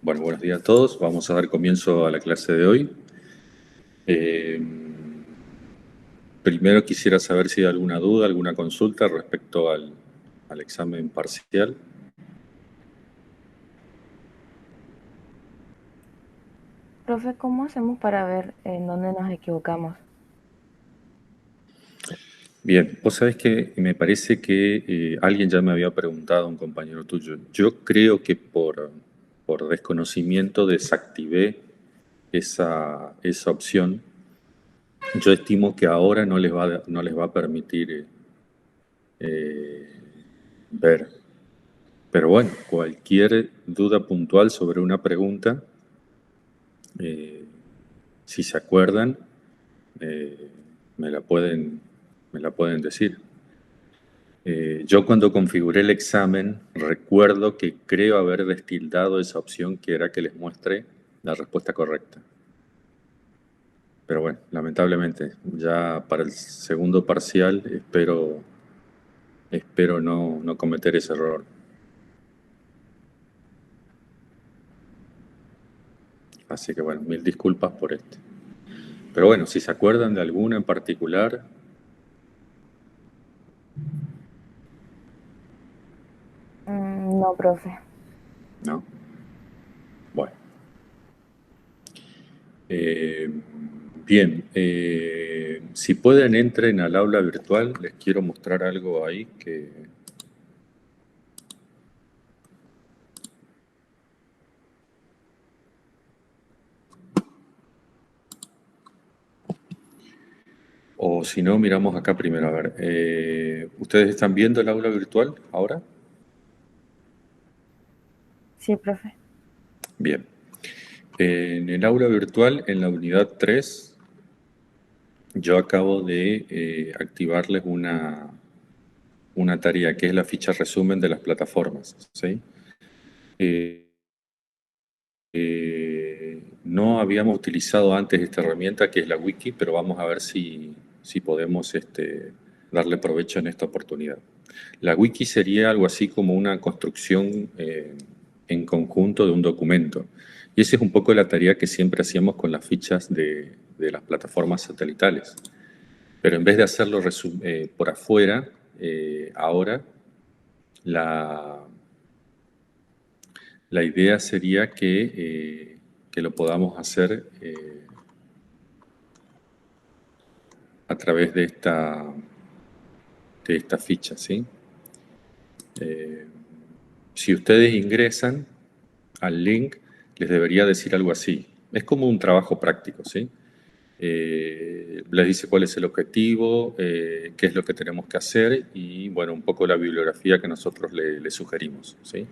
Bueno, buenos días a todos. Vamos a dar comienzo a la clase de hoy. Eh, Primero quisiera saber si hay alguna duda, alguna consulta respecto al examen parcial. Profe, ¿cómo hacemos para ver en dónde nos equivocamos? Bien, vos sabés que me parece que alguien ya me había preguntado, un compañero tuyo. Yo creo que por desconocimiento desactivé esa opción. Yo estimo que ahora no les va a permitir ver. Pero bueno, cualquier duda puntual sobre una pregunta, eh, si se acuerdan, eh, me la pueden, me la pueden decir. Yo cuando configuré el examen recuerdo que creo haber destildado esa opción que era que les muestre la respuesta correcta. Pero bueno, lamentablemente, ya para el segundo parcial espero no cometer ese error. Así que bueno, mil disculpas por este. Pero bueno, si se acuerdan de alguna en particular, No, profe. ¿no? Bueno. Eh, Bien, si pueden entren al aula virtual, les quiero mostrar algo ahí que... O si no, miramos acá primero. A ver, ¿ustedes están viendo el aula virtual ahora? Sí, profe. Bien. En el aula virtual, en la unidad 3, yo acabo de activarles una tarea que es la ficha resumen de las plataformas, ¿sí? Eh, no habíamos utilizado antes esta herramienta que es la wiki, pero vamos a ver si podemos darle provecho en esta oportunidad. La wiki sería algo así como una construcción en conjunto de un documento. Y esa es un poco la tarea que siempre hacíamos con las fichas de las plataformas satelitales. Pero en vez de hacerlo por afuera, ahora la, la idea sería que lo podamos hacer a través de esta ficha, ¿sí? Si ustedes ingresan al link, les debería decir algo así. Es como un trabajo práctico, ¿sí? Les dice cuál es el objetivo, qué es lo que tenemos que hacer y, bueno, un poco la bibliografía que nosotros le sugerimos, ¿sí?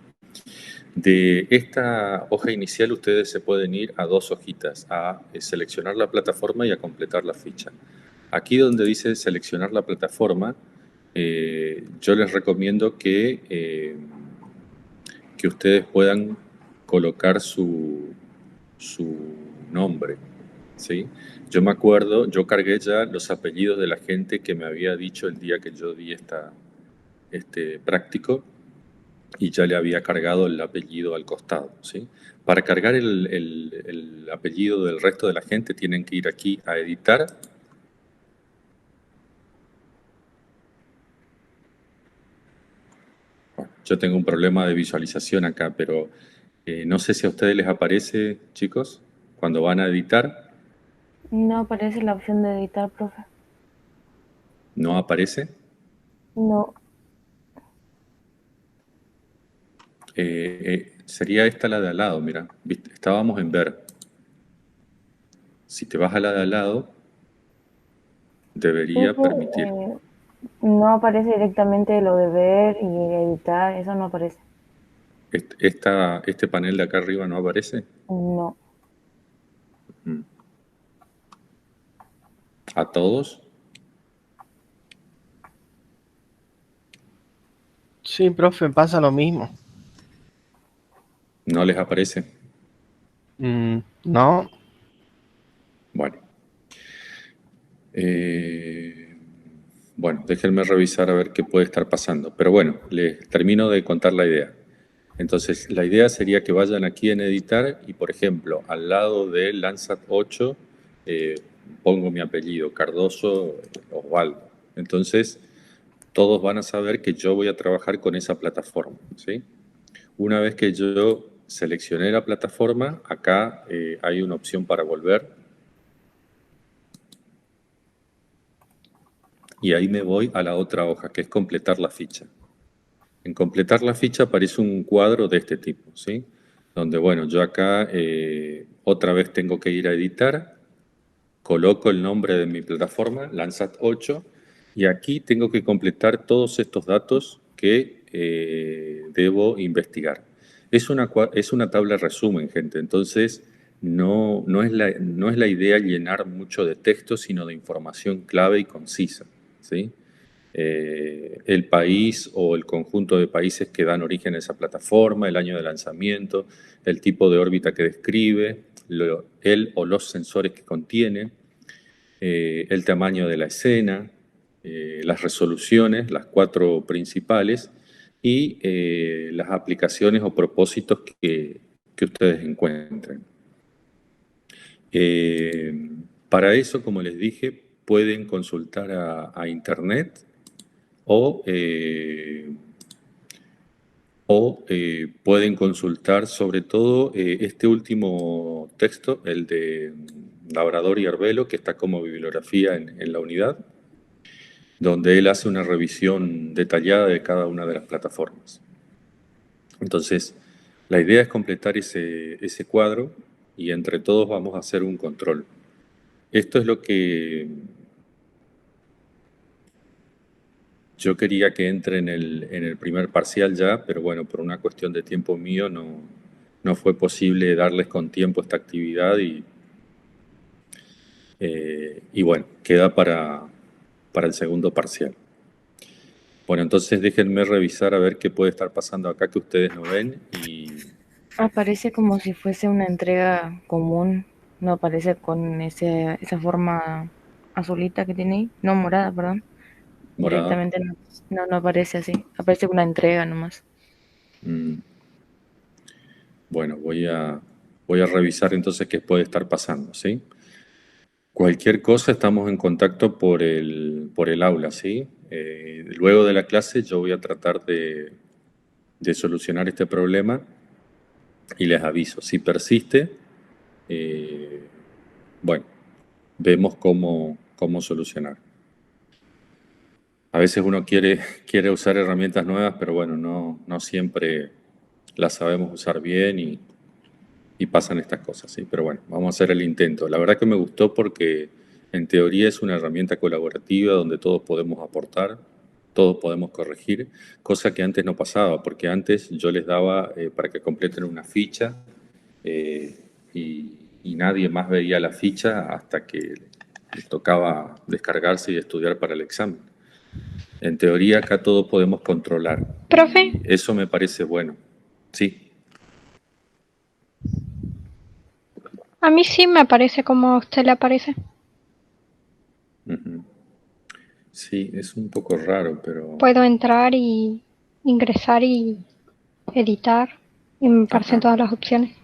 De esta hoja inicial ustedes se pueden ir a dos hojitas, a seleccionar la plataforma y a completar la ficha. Aquí donde dice seleccionar la plataforma, yo les recomiendo que ustedes puedan colocar su nombre, ¿sí? Yo me acuerdo, yo cargué ya los apellidos de la gente que me había dicho el día que yo di este práctico y ya le había cargado el apellido al costado, ¿sí? Para cargar el apellido del resto de la gente tienen que ir aquí a editar. Bueno, yo tengo un problema de visualización acá, pero no sé si a ustedes les aparece, chicos, cuando van a editar, No aparece la opción de editar, profe. no aparece. No. Sería esta la de al lado, mira, ¿viste? Estábamos en ver. Si te vas a la de al lado, Sí, debería pues, permitir. no aparece directamente lo de ver y editar, eso no aparece. Este panel de acá arriba no aparece. No. Mm. ¿A todos? Sí, profe, pasa lo mismo. ¿No les aparece? No, Bueno. Eh, bueno, déjenme revisar a ver qué puede estar pasando. Pero bueno, les termino de contar la idea. Entonces, la idea sería que vayan aquí en editar y, por ejemplo, al lado de Landsat 8, pongo mi apellido, Cardoso Osvaldo. Entonces, todos van a saber que yo voy a trabajar con esa plataforma, ¿sí? Una vez que yo seleccioné la plataforma, acá hay una opción para volver. Y ahí me voy a la otra hoja, que es completar la ficha. En completar la ficha aparece un cuadro de este tipo, ¿sí? Donde, bueno, yo acá otra vez tengo que ir a editar, coloco el nombre de mi plataforma, Landsat 8, y aquí tengo que completar todos estos datos que debo investigar. Es una tabla resumen, gente, entonces no es la idea llenar mucho de texto, sino de información clave y concisa, ¿sí? El país o el conjunto de países que dan origen a esa plataforma, el año de lanzamiento, el tipo de órbita que describe, el o los sensores que contiene, el tamaño de la escena, las resoluciones, las 4 principales, y las aplicaciones o propósitos que ustedes encuentren. Para eso, como les dije, pueden consultar a Internet o pueden consultar sobre todo este último texto, el de Labrador y Arbelo, que está como bibliografía en la unidad, donde él hace una revisión detallada de cada una de las plataformas. Entonces, la idea es completar ese cuadro y entre todos vamos a hacer un control. Esto es lo que yo quería que entre en el primer parcial ya, pero bueno, por una cuestión de tiempo mío no fue posible darles con tiempo esta actividad y bueno, queda para el segundo parcial. Bueno, entonces déjenme revisar a ver qué puede estar pasando acá que ustedes no ven y Aparece como si fuese una entrega común, no aparece con esa forma azulita que tiene ahí, no morada, perdón. morada. Directamente no aparece así, aparece una entrega nomás. Bueno, voy a revisar entonces qué puede estar pasando, ¿sí? Cualquier cosa estamos en contacto por el aula, ¿sí? Luego de la clase yo voy a tratar de solucionar este problema y les aviso. Si persiste, bueno, vemos cómo solucionar. A veces uno quiere usar herramientas nuevas, pero bueno, no siempre las sabemos usar bien y pasan estas cosas, ¿sí? Pero bueno, vamos a hacer el intento. La verdad que me gustó porque en teoría es una herramienta colaborativa donde todos podemos aportar, todos podemos corregir, cosa que antes no pasaba, porque antes yo les daba para que completen una ficha y nadie más veía la ficha hasta que les tocaba descargarse y estudiar para el examen. En teoría acá todos podemos controlar Profe, y eso me parece bueno. Sí. a mí sí me aparece como a usted le aparece. Ujú. Sí, es un poco raro, pero... Puedo entrar y ingresar y editar y me aparecen Ajá. todas las opciones.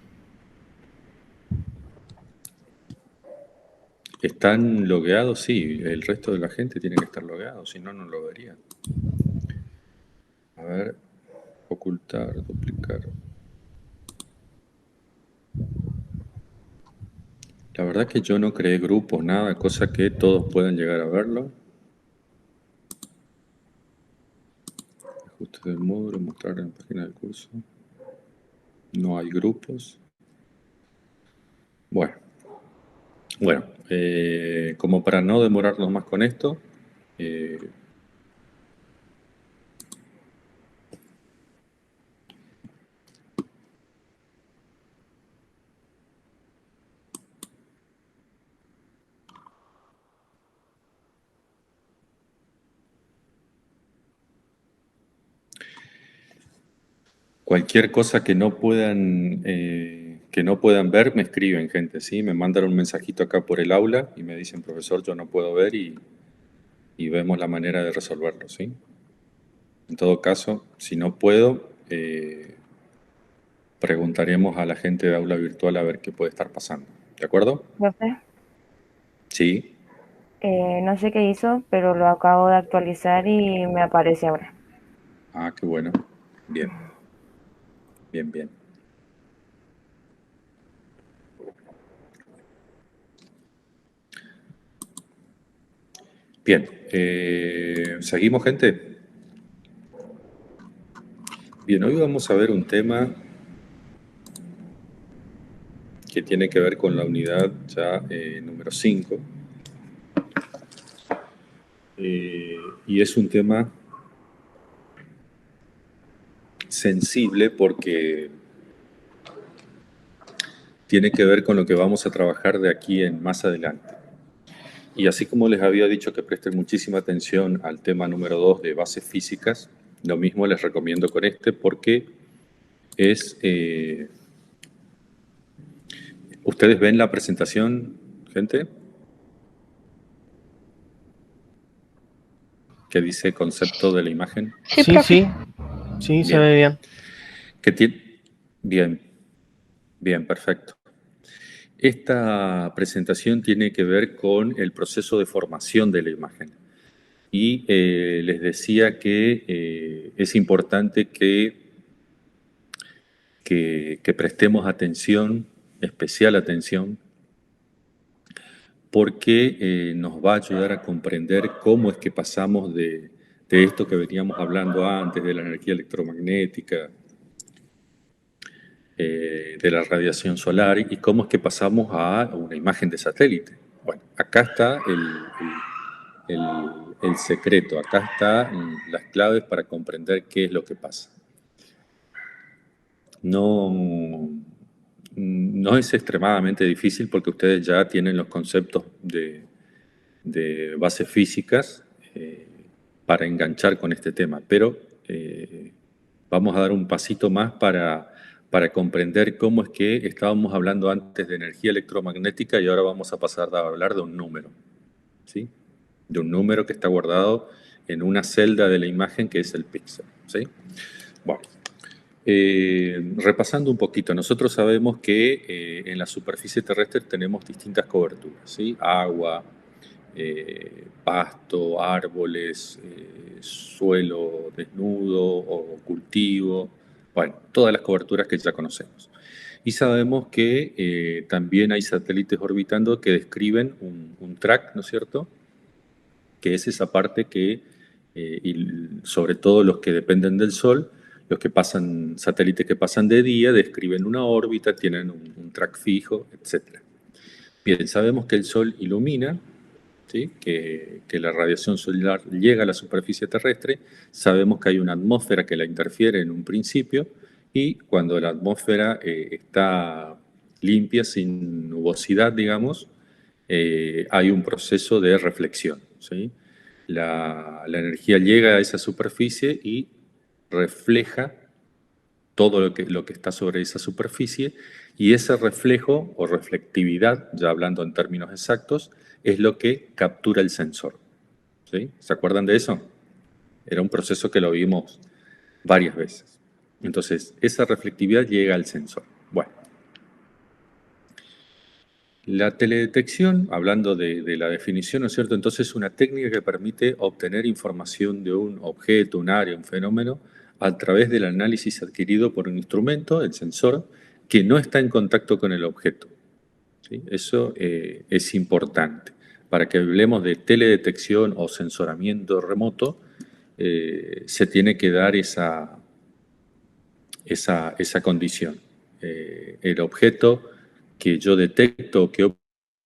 ¿Están logueados? Sí, el resto de la gente tiene que estar logueado, si no, no lo verían. A ver, ocultar, duplicar. La verdad que yo no creé grupos, nada, cosa que todos puedan llegar a verlo. Ajuste del módulo, mostrar en la página del curso. No hay grupos. Bueno, como para no demorarnos más con esto, cualquier cosa que no puedan ver, me escriben, gente, ¿sí? Me mandan un mensajito acá por el aula y me dicen, profesor, yo no puedo ver y vemos la manera de resolverlo, ¿sí? En todo caso, si no puedo, preguntaremos a la gente de aula virtual a ver qué puede estar pasando. ¿De acuerdo? Profe, Sí. no sé qué hizo, pero lo acabo de actualizar y me aparece ahora. Ah, qué bueno. Bien. Bien, bien. Bien. ¿Seguimos, gente? Bien, hoy vamos a ver un tema que tiene que ver con la unidad ya número 5. Y es un tema sensible porque tiene que ver con lo que vamos a trabajar de aquí en más adelante. Y así como les había dicho que presten muchísima atención al tema número 2 de bases físicas, lo mismo les recomiendo con este porque es... ¿ustedes ven la presentación, gente? Que dice concepto de la imagen. Sí, Sí, profe. sí, se Bien. ve bien. Que tiene... Bien, bien, perfecto. Esta presentación tiene que ver con el proceso de formación de la imagen. Y les decía que es importante que prestemos atención, especial atención, porque nos va a ayudar a comprender cómo es que pasamos de esto que veníamos hablando antes, de la energía electromagnética, de la radiación solar, y cómo es que pasamos a una imagen de satélite. Bueno, acá está el secreto, acá están las claves para comprender qué es lo que pasa. No es extremadamente difícil porque ustedes ya tienen los conceptos de bases físicas para enganchar con este tema, pero vamos a dar un pasito más para comprender cómo es que estábamos hablando antes de energía electromagnética y ahora vamos a pasar a hablar de un número, ¿sí? De un número que está guardado en una celda de la imagen que es el píxel, ¿sí? Bueno. Repasando un poquito, nosotros sabemos que en la superficie terrestre tenemos distintas coberturas, ¿sí? Agua, pasto, árboles, suelo desnudo o cultivo, bueno, todas las coberturas que ya conocemos. Y sabemos que también hay satélites orbitando que describen un track, ¿no es cierto? Que es esa parte que, y sobre todo los que dependen del Sol, los que pasan, satélites que pasan de día, describen una órbita, tienen un track fijo, etc. Bien, sabemos que el Sol ilumina, ¿sí? que la radiación solar llega a la superficie terrestre, sabemos que hay una atmósfera que la interfiere en un principio, y cuando la atmósfera está limpia, sin nubosidad, digamos, hay un proceso de reflexión, ¿sí? La energía llega a esa superficie y refleja todo lo que está sobre esa superficie, y ese reflejo o reflectividad, ya hablando en términos exactos, es lo que captura el sensor, ¿sí? ¿Se acuerdan de eso? Era un proceso que lo vimos varias veces. Entonces, esa reflectividad llega al sensor. Bueno, la teledetección, hablando de la definición, ¿no es cierto? Entonces, es una técnica que permite obtener información de un objeto, un área, un fenómeno, a través del análisis adquirido por un instrumento, el sensor, que no está en contacto con el objeto, ¿sí? Eso es importante. Para que hablemos de teledetección o sensoramiento remoto, se tiene que dar esa condición. El objeto que yo detecto, que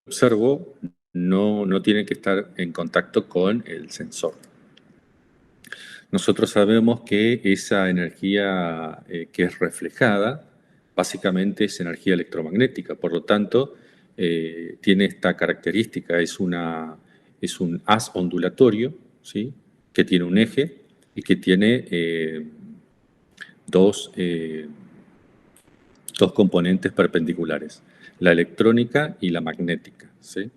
observo, no tiene que estar en contacto con el sensor. Nosotros sabemos que esa energía que es reflejada, básicamente es energía electromagnética, por lo tanto, tiene esta característica, es un haz ondulatorio, ¿sí? Que tiene un eje y que tiene dos componentes perpendiculares, la electrónica y la magnética, ¿sí?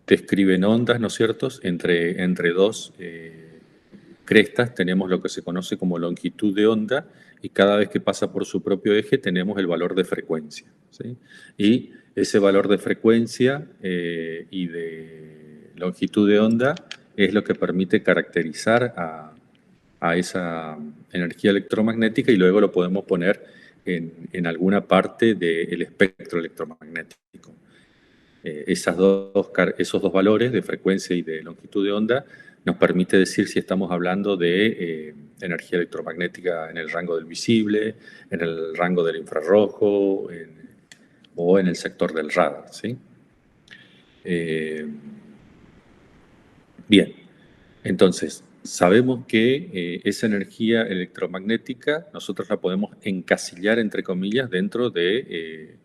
Describen ondas, ¿no es cierto?, entre dos crestas tenemos lo que se conoce como longitud de onda, y cada vez que pasa por su propio eje tenemos el valor de frecuencia, ¿sí? Y ese valor de frecuencia y de longitud de onda es lo que permite caracterizar a esa energía electromagnética, y luego lo podemos poner en alguna parte del espectro electromagnético. Esos dos valores de frecuencia y de longitud de onda nos permite decir si estamos hablando de energía electromagnética en el rango del visible, en el rango del infrarrojo o en el sector del radar, ¿sí? Bien, entonces sabemos que esa energía electromagnética nosotros la podemos encasillar, entre comillas, dentro de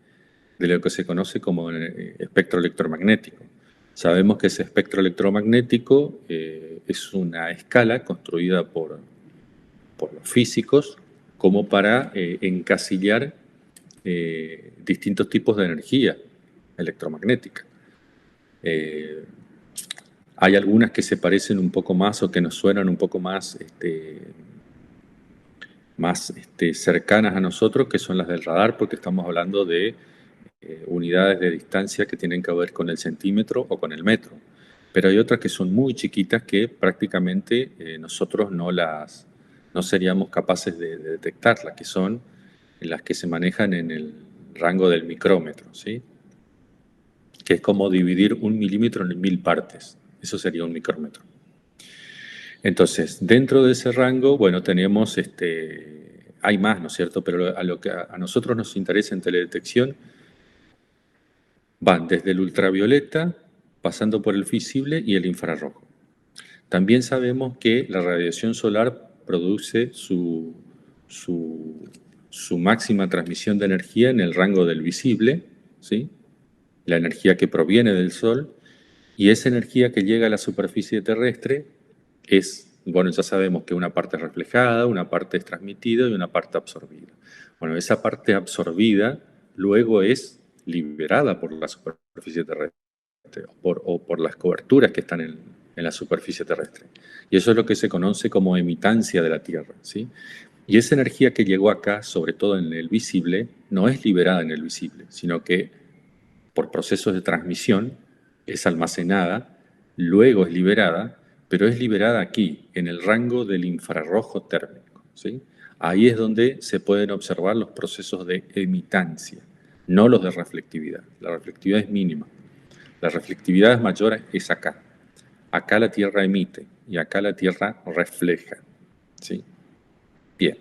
lo que se conoce como espectro electromagnético. Sabemos que ese espectro electromagnético es una escala construida por los físicos como para encasillar distintos tipos de energía electromagnética. Hay algunas que se parecen un poco más o que nos suenan un poco más, cercanas a nosotros, que son las del radar, porque estamos hablando de unidades de distancia que tienen que ver con el centímetro o con el metro. Pero hay otras que son muy chiquitas que prácticamente nosotros no seríamos capaces de detectarlas, que son las que se manejan en el rango del micrómetro, ¿sí? Que es como dividir 1 milímetro en 1000 partes. Eso sería un micrómetro. Entonces, dentro de ese rango, bueno, tenemos, hay más, ¿no es cierto? Pero a lo que a nosotros nos interesa en teledetección, van desde el ultravioleta, pasando por el visible y el infrarrojo. También sabemos que la radiación solar produce su máxima transmisión de energía en el rango del visible, ¿sí? La energía que proviene del Sol, y esa energía que llega a la superficie terrestre es, bueno, ya sabemos que una parte es reflejada, una parte es transmitida y una parte absorbida. Bueno, esa parte absorbida luego es liberada por la superficie terrestre o por las coberturas que están en la superficie terrestre. Y eso es lo que se conoce como emitancia de la Tierra, ¿sí? Y esa energía que llegó acá, sobre todo en el visible, no es liberada en el visible, sino que por procesos de transmisión es almacenada, luego es liberada, pero es liberada aquí, en el rango del infrarrojo térmico, ¿sí? Ahí es donde se pueden observar los procesos de emitancia, no los de reflectividad. La reflectividad es mínima. La reflectividad mayor es acá. Acá la Tierra emite y acá la Tierra refleja, ¿sí? Bien.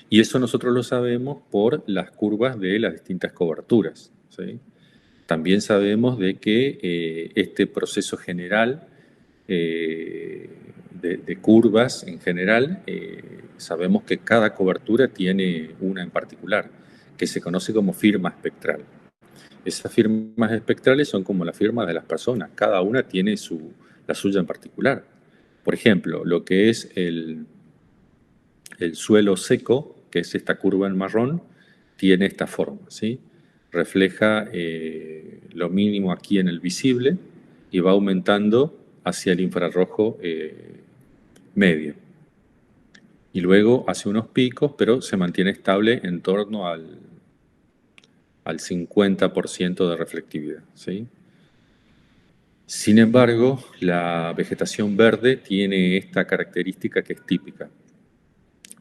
Y eso nosotros lo sabemos por las curvas de las distintas coberturas, ¿sí? También sabemos de que este proceso general de curvas en general, sabemos que cada cobertura tiene una en particular, que se conoce como firma espectral. Esas firmas espectrales son como las firmas de las personas, cada una tiene la suya en particular. Por ejemplo, lo que es el suelo seco, que es esta curva en marrón, tiene esta forma, ¿sí? Refleja lo mínimo aquí en el visible y va aumentando hacia el infrarrojo medio. Y luego hace unos picos, pero se mantiene estable en torno al 50% de reflectividad, ¿sí? Sin embargo, la vegetación verde tiene esta característica que es típica.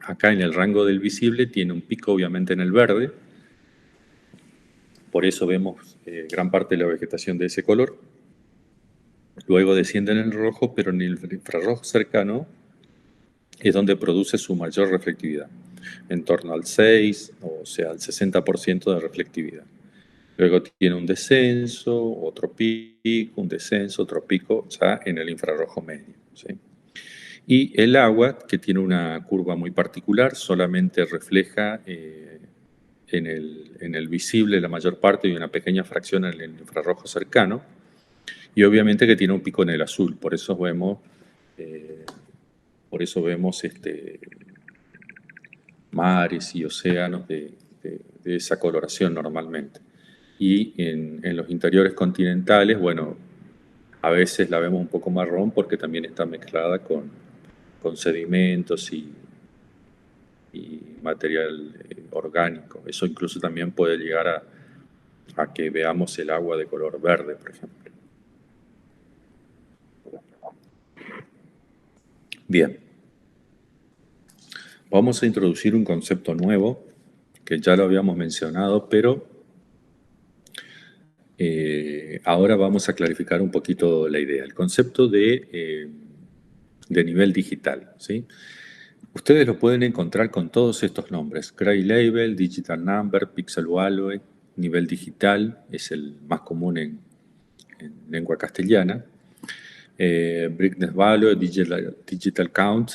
Acá en el rango del visible tiene un pico obviamente en el verde, por eso vemos gran parte de la vegetación de ese color. Luego desciende en el rojo, pero en el infrarrojo cercano es donde produce su mayor reflectividad, en torno al 6, o sea, al 60% de reflectividad. Luego tiene un descenso, otro pico, un descenso, otro pico, ya en el infrarrojo medio, ¿sí? Y el agua, que tiene una curva muy particular, solamente refleja en el visible la mayor parte y una pequeña fracción en el infrarrojo cercano, y obviamente que tiene un pico en el azul, por eso vemos mares y océanos de esa coloración normalmente. Y en los interiores continentales, bueno, a veces la vemos un poco marrón porque también está mezclada con con sedimentos y material orgánico. Eso incluso también puede llegar a que veamos el agua de color verde, por ejemplo. Bien. Vamos a introducir un concepto nuevo, que ya lo habíamos mencionado, pero ahora vamos a clarificar un poquito la idea. El concepto de nivel digital, ¿sí? Ustedes lo pueden encontrar con todos estos nombres: Gray Label, Digital Number, Pixel Value, nivel digital, es el más común en lengua castellana. Brightness Value, Digital Count,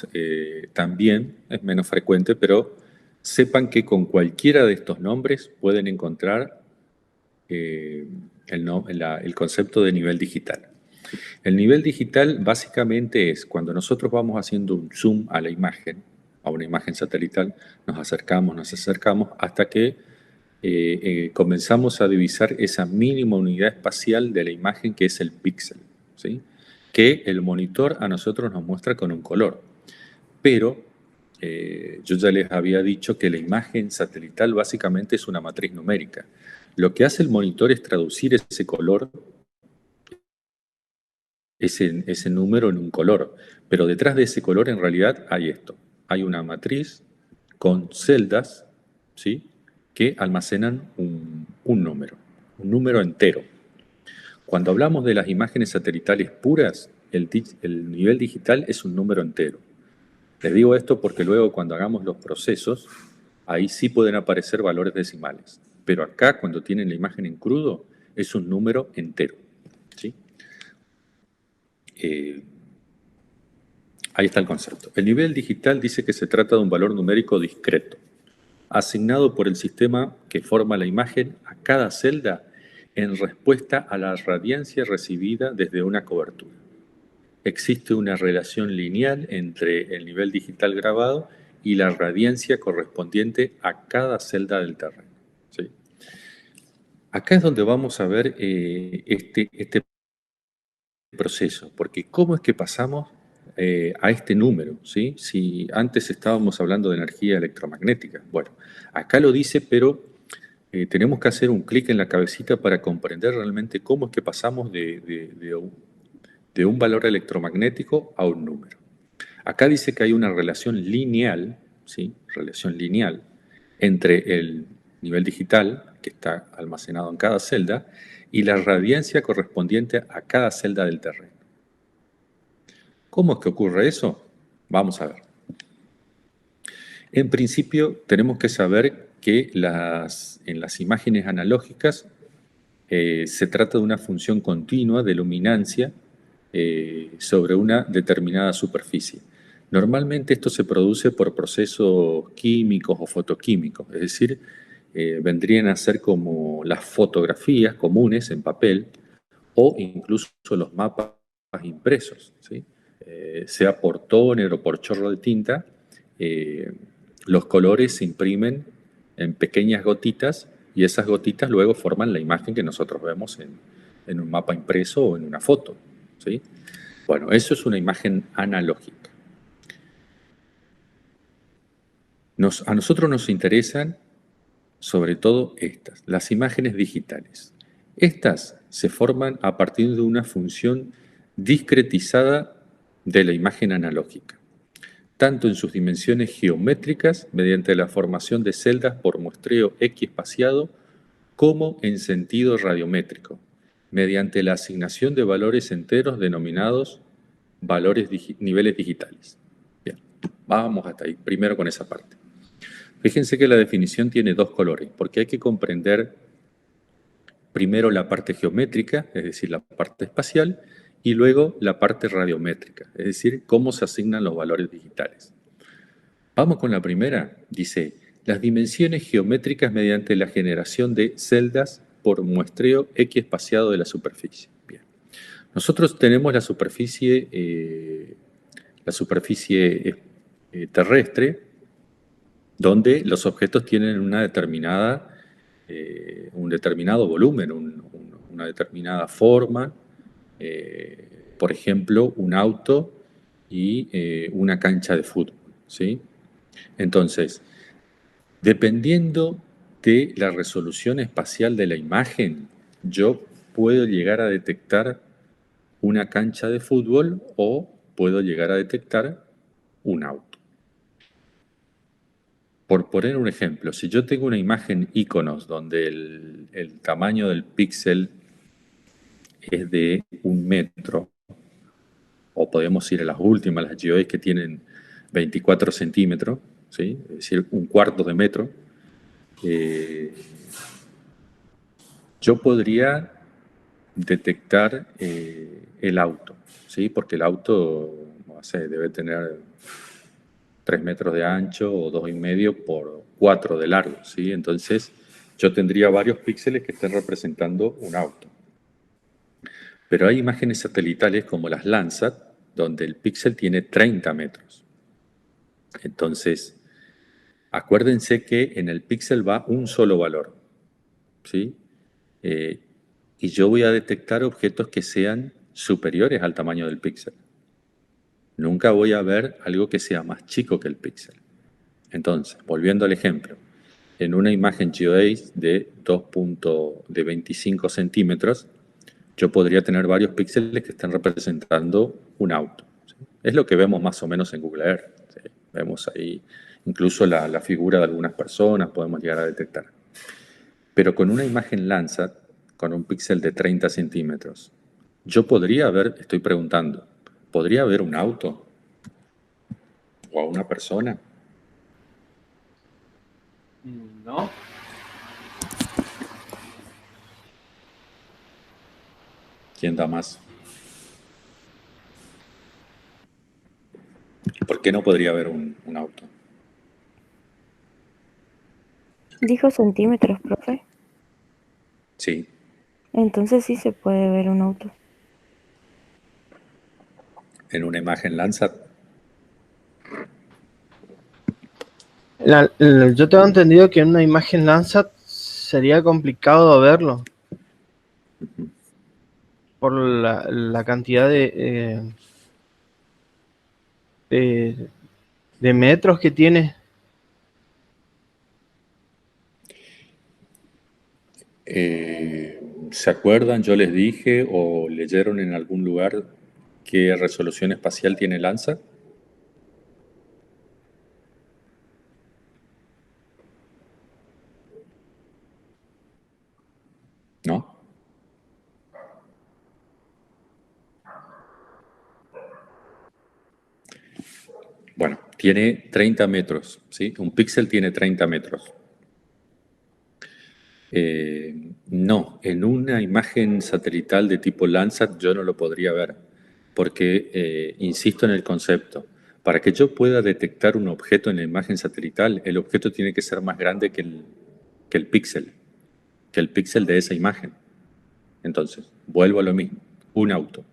también es menos frecuente, pero sepan que con cualquiera de estos nombres pueden encontrar el concepto de nivel digital. El nivel digital básicamente es cuando nosotros vamos haciendo un zoom a la imagen, a una imagen satelital, nos acercamos hasta que comenzamos a divisar esa mínima unidad espacial de la imagen que es el píxel, ¿sí? Que el monitor a nosotros nos muestra con un color. Pero yo ya les había dicho que la imagen satelital básicamente es una matriz numérica. Lo que hace el monitor es traducir ese color, ese número en un color, pero detrás de ese color en realidad hay esto. Hay una matriz con celdas, ¿sí?, que almacenan un número entero. Cuando hablamos de las imágenes satelitales puras, el nivel digital es un número entero. Les digo esto porque luego cuando hagamos los procesos, ahí sí pueden aparecer valores decimales. Pero acá, cuando tienen la imagen en crudo, es un número entero, ¿sí? Ahí está el concepto. El nivel digital dice que se trata de un valor numérico discreto, asignado por el sistema que forma la imagen a cada celda en respuesta a la radiancia recibida desde una cobertura. Existe una relación lineal entre el nivel digital grabado y la radiancia correspondiente a cada celda del terreno, ¿sí? Acá es donde vamos a ver este proceso, porque ¿cómo es que pasamos a este número, ¿sí? Si antes estábamos hablando de energía electromagnética. Bueno, acá lo dice, pero tenemos que hacer un clic en la cabecita para comprender realmente cómo es que pasamos de un valor electromagnético a un número. Acá dice que hay una relación lineal, ¿sí?, relación lineal entre el nivel digital, que está almacenado en cada celda, y la radiancia correspondiente a cada celda del terreno. ¿Cómo es que ocurre eso? Vamos a ver. En principio, tenemos que saber que en las imágenes analógicas se trata de una función continua de luminancia sobre una determinada superficie. Normalmente esto se produce por procesos químicos o fotoquímicos, es decir, vendrían a ser como las fotografías comunes en papel o incluso los mapas impresos, ¿sí? Sea por tóner o por chorro de tinta, los colores se imprimen en pequeñas gotitas y esas gotitas luego forman la imagen que nosotros vemos en un mapa impreso o en una foto, ¿sí? Bueno, eso es una imagen analógica. A nosotros nos interesan sobre todo estas, las imágenes digitales. Estas se forman a partir de una función discretizada de la imagen analógica, tanto en sus dimensiones geométricas, mediante la formación de celdas por muestreo equiespaciado, como en sentido radiométrico, mediante la asignación de valores enteros denominados niveles digitales. Bien, vamos hasta ahí, primero con esa parte. Fíjense que la definición tiene dos colores, porque hay que comprender primero la parte geométrica, es decir, la parte espacial, y luego la parte radiométrica, es decir, cómo se asignan los valores digitales. Vamos con la primera. Dice, las dimensiones geométricas mediante la generación de celdas por muestreo equiespaciado de la superficie. Bien. Nosotros tenemos la superficie terrestre, donde los objetos tienen un determinado volumen, una determinada forma. Por ejemplo, un auto y una cancha de fútbol, ¿sí? Entonces, dependiendo de la resolución espacial de la imagen, yo puedo llegar a detectar una cancha de fútbol o puedo llegar a detectar un auto. Por poner un ejemplo, si yo tengo una imagen iconos donde el tamaño del píxel es de 1 metro, o podemos ir a las últimas, las GeoEye que tienen 24 centímetros, ¿sí? Es decir, 1/4 de metro, yo podría detectar el auto, ¿sí? Porque el auto, no sé, debe tener 3 metros de ancho o 2,5 por 4 de largo, ¿sí? Entonces yo tendría varios píxeles que estén representando un auto. Pero hay imágenes satelitales como las Landsat, donde el píxel tiene 30 metros. Entonces, acuérdense que en el píxel va un solo valor, ¿sí? Y yo voy a detectar objetos que sean superiores al tamaño del píxel. Nunca voy a ver algo que sea más chico que el píxel. Entonces, volviendo al ejemplo, en una imagen GeoEye de 25 centímetros, yo podría tener varios píxeles que estén representando un auto, ¿sí? Es lo que vemos más o menos en Google Earth, ¿sí? Vemos ahí incluso la figura de algunas personas, podemos llegar a detectar. Pero con una imagen Landsat, con un píxel de 30 centímetros, yo podría ver, estoy preguntando, ¿podría ver un auto o a una persona? No. ¿Quién da más? ¿Por qué no podría ver un auto? Dijo centímetros, profe. Sí, Entonces sí se puede ver un auto. en una imagen Landsat. Yo tengo entendido que en una imagen Landsat sería complicado verlo por la cantidad de, de metros que tiene. ¿Se acuerdan? Yo les dije o leyeron en algún lugar qué resolución espacial tiene Landsat. ¿No? Bueno, tiene 30 metros, ¿sí? Un píxel tiene 30 metros. No, en una imagen satelital de tipo Landsat yo no lo podría ver, porque, insisto en el concepto, para que yo pueda detectar un objeto en la imagen satelital, el objeto tiene que ser más grande que el píxel de esa imagen. Entonces, vuelvo a lo mismo, un auto.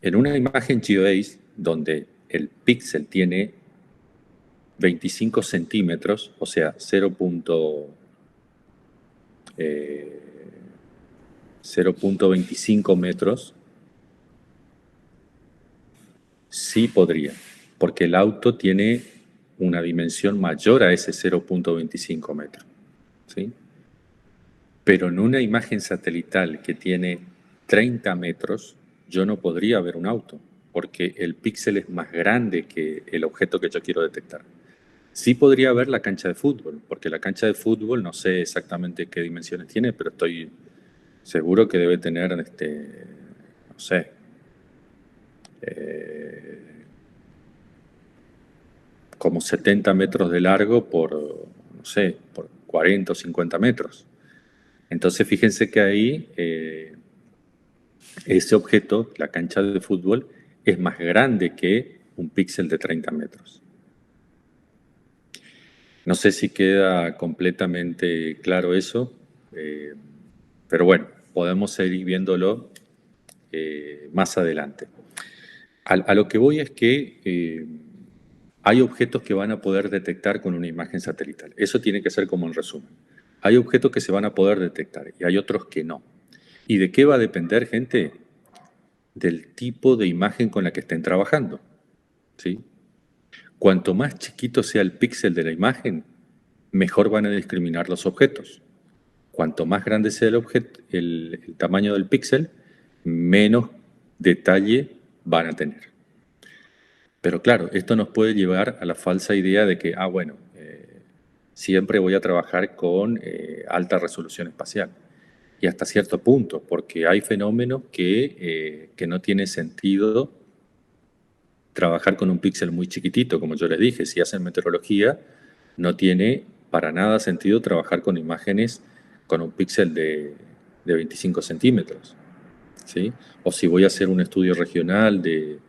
En una imagen GeoEye donde el píxel tiene 25 centímetros, o sea, 0,25 metros, sí podría, porque el auto tiene una dimensión mayor a ese 0,25 metros, ¿sí? Pero en una imagen satelital que tiene 30 metros, yo no podría ver un auto, porque el píxel es más grande que el objeto que yo quiero detectar. Sí podría ver la cancha de fútbol, porque la cancha de fútbol no sé exactamente qué dimensiones tiene, pero estoy seguro que debe tener, no sé, como 70 metros de largo por, no sé, por 40 o 50 metros. Entonces fíjense que ahí ese objeto, la cancha de fútbol, es más grande que un píxel de 30 metros. No sé si queda completamente claro eso, pero bueno, podemos seguir viéndolo más adelante. A lo que voy es que hay objetos que van a poder detectar con una imagen satelital. Eso tiene que ser como en resumen. Hay objetos que se van a poder detectar y hay otros que no. ¿Y de qué va a depender, gente? del tipo de imagen con la que estén trabajando, ¿sí? Cuanto más chiquito sea el píxel de la imagen, mejor van a discriminar los objetos. Cuanto más grande sea el tamaño del píxel, menos detalle van a tener. Pero claro, esto nos puede llevar a la falsa idea de que, bueno, siempre voy a trabajar con alta resolución espacial. Y hasta cierto punto, porque hay fenómenos que no tiene sentido trabajar con un píxel muy chiquitito, como yo les dije. Si hacen meteorología, no tiene para nada sentido trabajar con imágenes con un píxel de 25 centímetros, ¿sí? O si voy a hacer un estudio regional de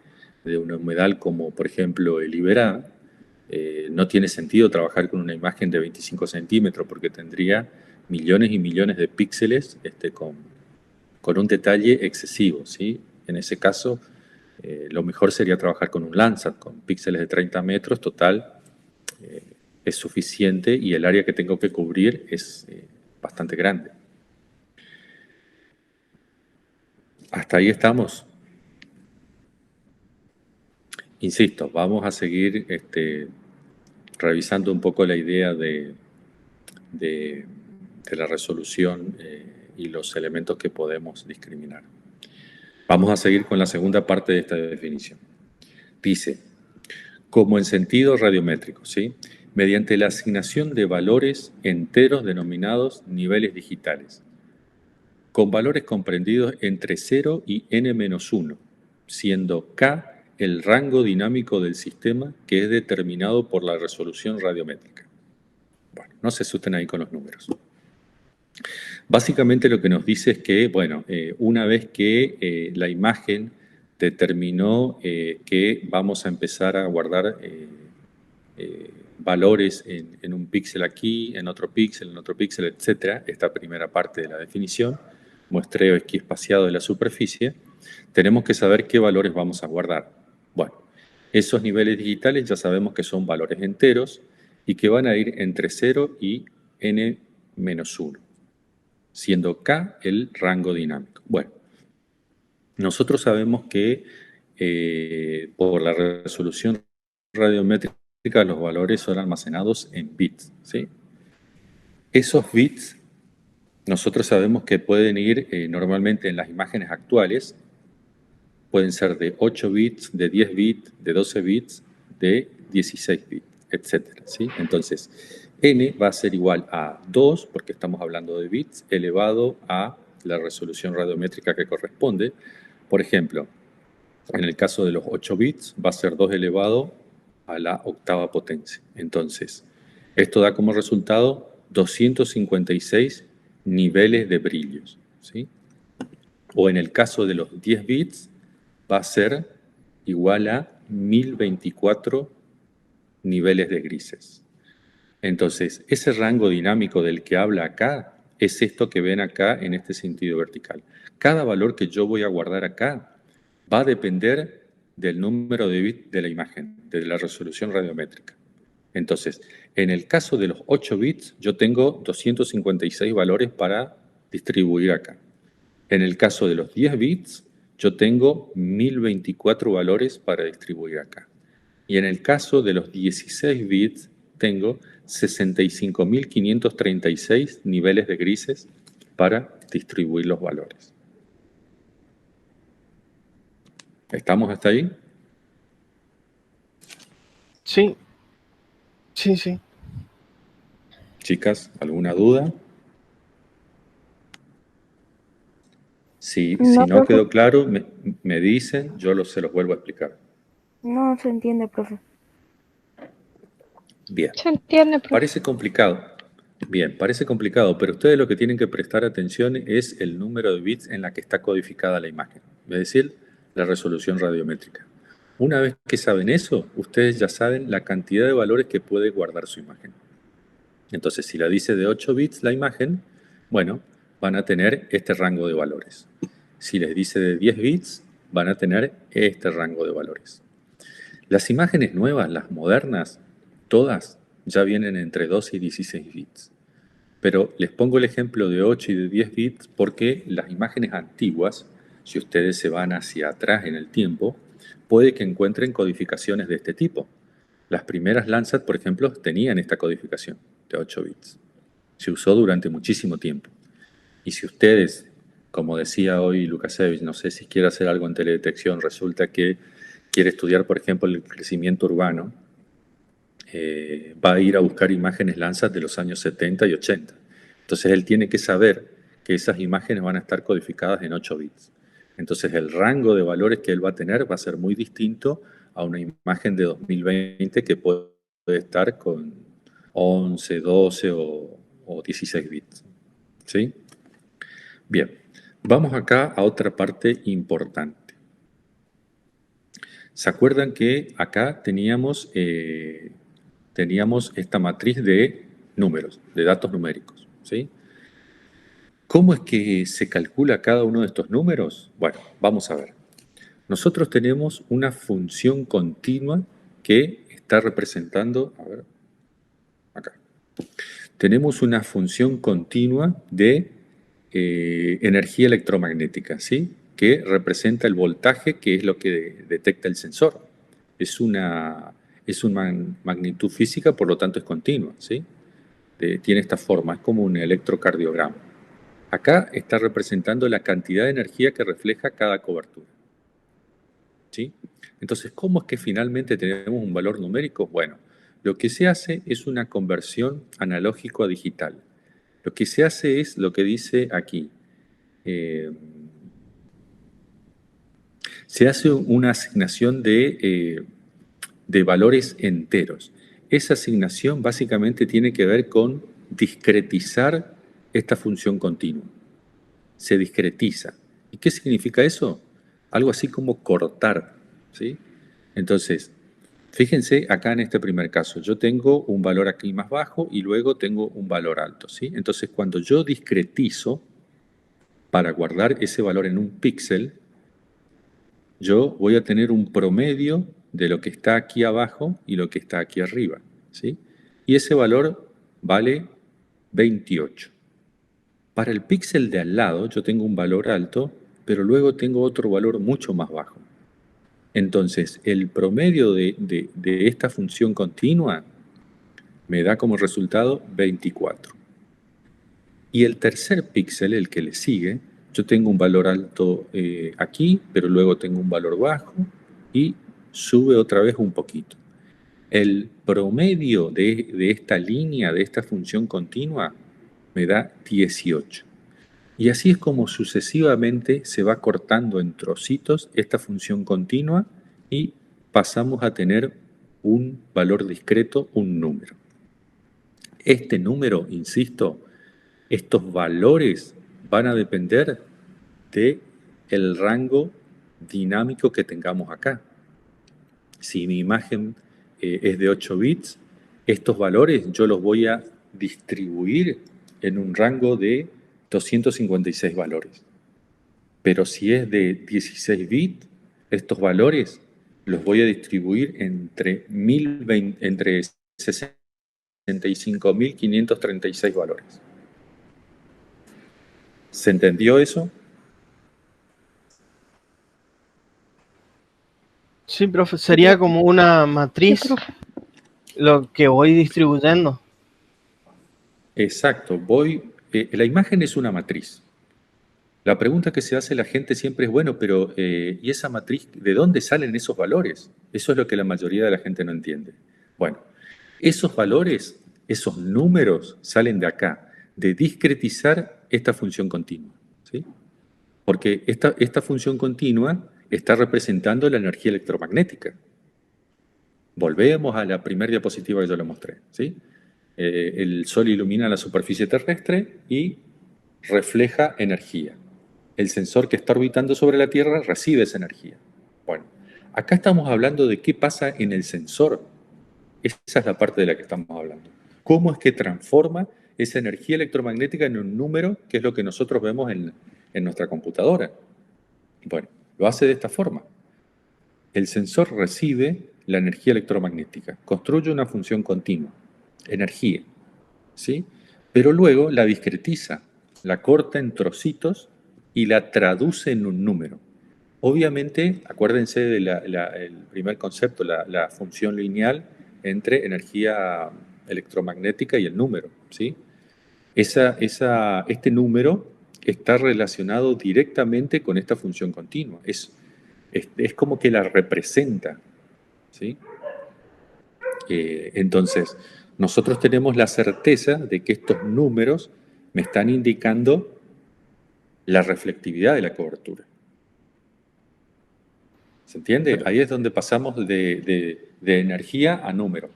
una humedal como, por ejemplo, el Iberá, no tiene sentido trabajar con una imagen de 25 centímetros porque tendría millones y millones de píxeles con un detalle excesivo, ¿sí? En ese caso, lo mejor sería trabajar con un Landsat, con píxeles de 30 metros, total, es suficiente y el área que tengo que cubrir es bastante grande. Hasta ahí estamos. Insisto, vamos a seguir revisando un poco la idea de la resolución y los elementos que podemos discriminar. Vamos a seguir con la segunda parte de esta definición. Dice, como en sentido radiométrico, ¿sí? Mediante la asignación de valores enteros denominados niveles digitales, con valores comprendidos entre 0 y n-1, siendo k el rango dinámico del sistema que es determinado por la resolución radiométrica. Bueno, no se asusten ahí con los números. Básicamente lo que nos dice es que, bueno, una vez que la imagen determinó que vamos a empezar a guardar valores en un píxel aquí, en otro píxel, etc., esta primera parte de la definición, muestreo esquiespaciado de la superficie, tenemos que saber qué valores vamos a guardar. Bueno, esos niveles digitales ya sabemos que son valores enteros y que van a ir entre 0 y n-1, siendo k el rango dinámico. Bueno, nosotros sabemos que por la resolución radiométrica los valores son almacenados en bits, ¿sí? Esos bits nosotros sabemos que pueden ir normalmente en las imágenes actuales, pueden ser de 8 bits, de 10 bits, de 12 bits, de 16 bits, etcétera, ¿sí? Entonces, n va a ser igual a 2, porque estamos hablando de bits, elevado a la resolución radiométrica que corresponde. Por ejemplo, en el caso de los 8 bits, va a ser 2 elevado a la octava potencia. Entonces, esto da como resultado 256 niveles de brillos, ¿sí? O en el caso de los 10 bits, va a ser igual a 1024 niveles de grises. Entonces, ese rango dinámico del que habla acá es esto que ven acá en este sentido vertical. Cada valor que yo voy a guardar acá va a depender del número de bits de la imagen, de la resolución radiométrica. Entonces, en el caso de los 8 bits, yo tengo 256 valores para distribuir acá. En el caso de los 10 bits, yo tengo 1024 valores para distribuir acá. Y en el caso de los 16 bits, tengo 65.536 niveles de grises para distribuir los valores. ¿Estamos hasta ahí? Sí. Sí. Chicas, ¿alguna duda? Si No, no profe. quedó claro, me dicen, yo se los vuelvo a explicar. No se entiende, profe. Bien. Se entiende, profe. Parece complicado. Bien, parece complicado, pero ustedes lo que tienen que prestar atención es el número de bits en la que está codificada la imagen, es decir, la resolución radiométrica. Una vez que saben eso, ustedes ya saben la cantidad de valores que puede guardar su imagen. Entonces, si la dice de 8 bits la imagen, bueno, van a tener este rango de valores. Si les dice de 10 bits, van a tener este rango de valores. Las imágenes nuevas, las modernas, todas ya vienen entre 2 y 16 bits. Pero les pongo el ejemplo de 8 y de 10 bits porque las imágenes antiguas si ustedes se van hacia atrás en el tiempo, puede que encuentren codificaciones de este tipo. Las primeras Landsat, por ejemplo, tenían esta codificación de 8 bits. Se usó durante muchísimo tiempo. Y si ustedes, como decía hoy Lukasiewicz, no sé si quiere hacer algo en teledetección, resulta que quiere estudiar, por ejemplo, el crecimiento urbano, va a ir a buscar imágenes Landsat de los años 70 y 80. Entonces él tiene que saber que esas imágenes van a estar codificadas en 8 bits. Entonces el rango de valores que él va a tener va a ser muy distinto a una imagen de 2020 que puede estar con 11, 12 o 16 bits. ¿Sí? Bien, vamos acá a otra parte importante. ¿Se acuerdan que acá teníamos esta matriz de números, de datos numéricos? ¿Sí? ¿Cómo es que se calcula cada uno de estos números? Bueno, vamos a ver. Nosotros tenemos una función continua que está representando, a ver, acá. Tenemos una función continua de energía electromagnética, ¿sí? Que representa el voltaje, que es lo que detecta el sensor. Es una magnitud física, por lo tanto es continua, ¿sí? Tiene esta forma, es como un electrocardiograma. Acá está representando la cantidad de energía que refleja cada cobertura, ¿sí? Entonces, ¿cómo es que finalmente tenemos un valor numérico? Bueno, lo que se hace es una conversión analógico a digital. Lo que se hace es lo que dice aquí. Se hace una asignación de valores enteros. Esa asignación básicamente tiene que ver con discretizar esta función continua. Se discretiza. ¿Y qué significa eso? Algo así como cortar, ¿sí? Entonces, fíjense acá en este primer caso, yo tengo un valor aquí más bajo y luego tengo un valor alto, ¿sí? Entonces, cuando yo discretizo para guardar ese valor en un píxel, yo voy a tener un promedio de lo que está aquí abajo y lo que está aquí arriba, ¿sí? Y ese valor vale 28. Para el píxel de al lado yo tengo un valor alto, pero luego tengo otro valor mucho más bajo. Entonces, el promedio de esta función continua me da como resultado 24. Y el tercer píxel, el que le sigue, yo tengo un valor alto aquí, pero luego tengo un valor bajo y sube otra vez un poquito. El promedio de esta línea, de esta función continua, me da 18. Y así es como sucesivamente se va cortando en trocitos esta función continua y pasamos a tener un valor discreto, un número. Este número, insisto, estos valores van a depender del rango dinámico que tengamos acá. Si mi imagen es de 8 bits, estos valores yo los voy a distribuir en un rango de 256 valores. Pero si es de 16 bits, estos valores los voy a distribuir entre 65.536 valores. ¿Se entendió eso? Sí, profe, sería como una matriz Sí, profe. lo que voy distribuyendo. Exacto. La imagen es una matriz. La pregunta que se hace la gente siempre es, bueno, pero ¿y esa matriz, de dónde salen esos valores? Eso es lo que la mayoría de la gente no entiende. Bueno, esos valores, esos números salen de acá, de discretizar esta función continua, ¿sí? Porque esta función continua está representando la energía electromagnética. Volvemos a la primera diapositiva que yo le mostré, ¿sí? El Sol ilumina la superficie terrestre y refleja energía. El sensor que está orbitando sobre la Tierra recibe esa energía. Bueno, acá estamos hablando de qué pasa en el sensor. Esa es la parte de la que estamos hablando. ¿Cómo es que transforma esa energía electromagnética en un número, que es lo que nosotros vemos en nuestra computadora? Bueno, lo hace de esta forma. El sensor recibe la energía electromagnética, construye una función continua, energía, ¿sí? Pero luego la discretiza, la corta en trocitos y la traduce en un número. Obviamente, acuérdense del primer concepto, la función lineal entre energía electromagnética y el número, ¿sí? Este número está relacionado directamente con esta función continua. Es como que la representa, ¿sí? Entonces, nosotros tenemos la certeza de que estos números me están indicando la reflectividad de la cobertura. ¿Se entiende? Ahí es donde pasamos de energía a número.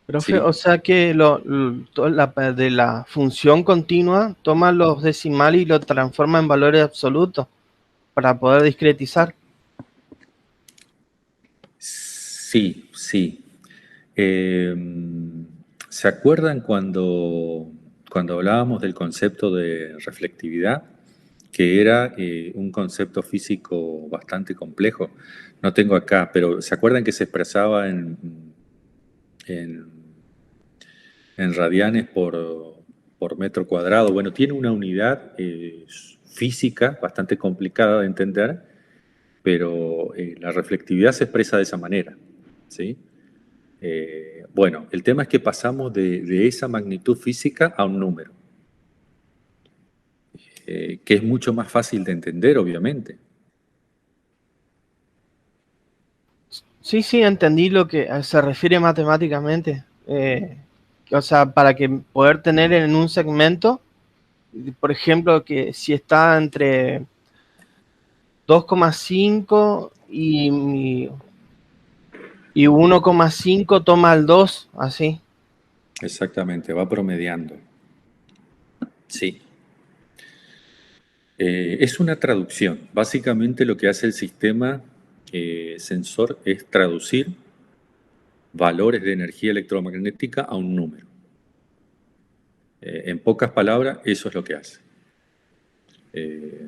Profe, ¿Sí? o sea que de la función continua toma los decimales y lo transforma en valores absolutos para poder discretizar. Sí, sí. ¿Se acuerdan cuando hablábamos del concepto de reflectividad? Que era un concepto físico bastante complejo. No tengo acá, pero ¿se acuerdan que se expresaba en radianes por metro cuadrado? Bueno, tiene una unidad física bastante complicada de entender, pero la reflectividad se expresa de esa manera, ¿sí? Bueno, el tema es que pasamos de esa magnitud física a un número, que es mucho más fácil de entender, obviamente. Sí, sí, entendí lo que se refiere matemáticamente. O sea, para que poder tener en un segmento, por ejemplo, que si está entre 2,5 y 1,5 toma el 2, así. Exactamente, va promediando. Sí. Es una traducción. Básicamente lo que hace el sistema sensor es traducir valores de energía electromagnética a un número. En pocas palabras, eso es lo que hace. Que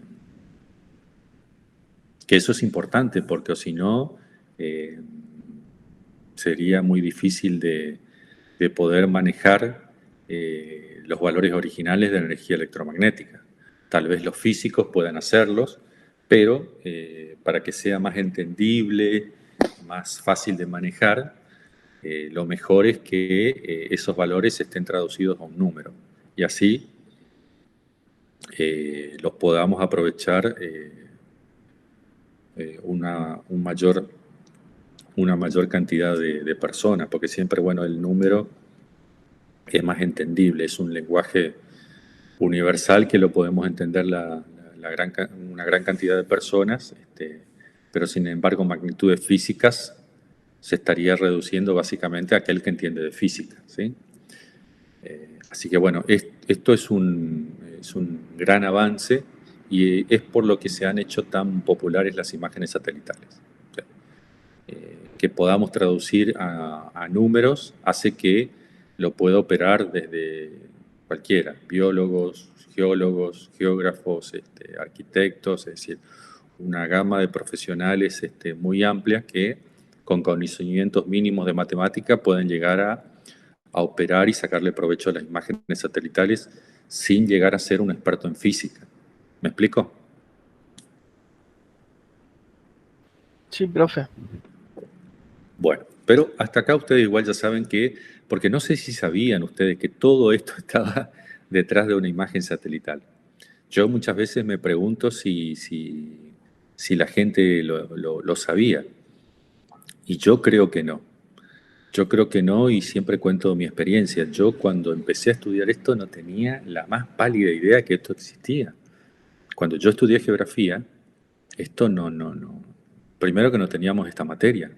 eso es importante porque si no, sería muy difícil de poder manejar los valores originales de la energía electromagnética. Tal vez los físicos puedan hacerlos, pero para que sea más entendible, más fácil de manejar, lo mejor es que esos valores estén traducidos a un número y así los podamos aprovechar una mayor cantidad de personas, porque siempre, bueno, el número es más entendible, es un lenguaje universal que lo podemos entender una gran cantidad de personas, pero sin embargo magnitudes físicas se estaría reduciendo básicamente a aquel que entiende de física, ¿sí? Así que bueno, esto es un gran avance y es por lo que se han hecho tan populares las imágenes satelitales. O sea, que podamos traducir a números hace que lo pueda operar desde cualquiera, biólogos, geólogos, geógrafos, arquitectos, es decir, una gama de profesionales muy amplia que con conocimientos mínimos de matemática pueden llegar a operar y sacarle provecho a las imágenes satelitales sin llegar a ser un experto en física. ¿Me explico? Sí, profe. Bueno, pero hasta acá ustedes igual ya saben que, porque no sé si sabían ustedes que todo esto estaba detrás de una imagen satelital. Yo muchas veces me pregunto si la gente lo sabía. Y yo creo que no. Yo creo que no y siempre cuento mi experiencia. Yo cuando empecé a estudiar esto no tenía la más pálida idea que esto existía. Cuando yo estudié geografía, esto no. Primero que no teníamos esta materia.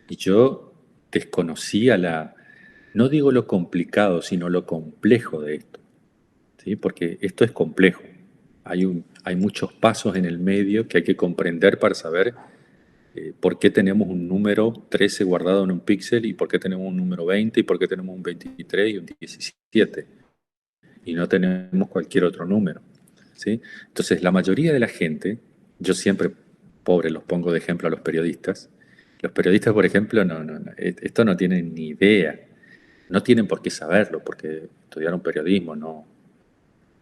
Y yo desconocía no digo lo complicado, sino lo complejo de esto, ¿sí? Porque esto es complejo. Hay muchos pasos en el medio que hay que comprender para saber por qué tenemos un número 13 guardado en un píxel y por qué tenemos un número 20 y por qué tenemos un 23 y un 17 y no tenemos cualquier otro número, ¿sí? Entonces, la mayoría de la gente, yo siempre, pobre, los pongo de ejemplo a los periodistas. Los periodistas, por ejemplo, esto no tienen ni idea. No tienen por qué saberlo, porque estudiaron periodismo, no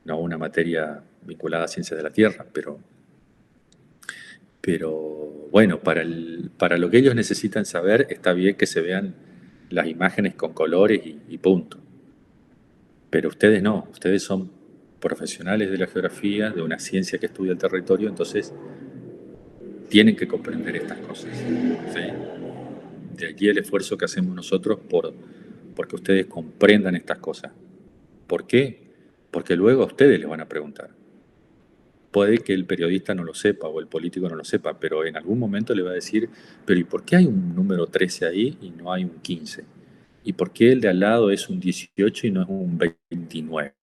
una materia vinculada a ciencias de la Tierra, pero bueno, para lo que ellos necesitan saber, está bien que se vean las imágenes con colores y punto. Pero ustedes no, ustedes son profesionales de la geografía, de una ciencia que estudia el territorio, entonces tienen que comprender estas cosas, ¿sí? De allí el esfuerzo que hacemos nosotros porque ustedes comprendan estas cosas. ¿Por qué? Porque luego a ustedes les van a preguntar. Puede que el periodista no lo sepa o el político no lo sepa, pero en algún momento le va a decir, pero ¿y por qué hay un número 13 ahí y no hay un 15? ¿Y por qué el de al lado es un 18 y no es un 29?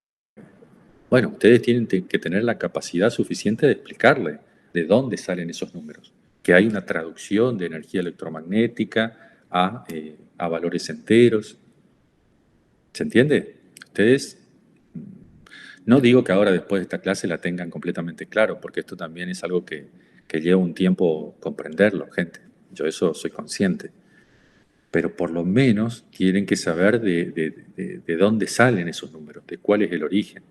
Bueno, ustedes tienen que tener la capacidad suficiente de explicarle de dónde salen esos números, que hay una traducción de energía electromagnética a valores enteros. ¿Se entiende? Ustedes, no digo que ahora después de esta clase la tengan completamente claro, porque esto también es algo que lleva un tiempo comprenderlo, gente. Yo eso soy consciente. Pero por lo menos tienen que saber de dónde salen esos números, de cuál es el origen.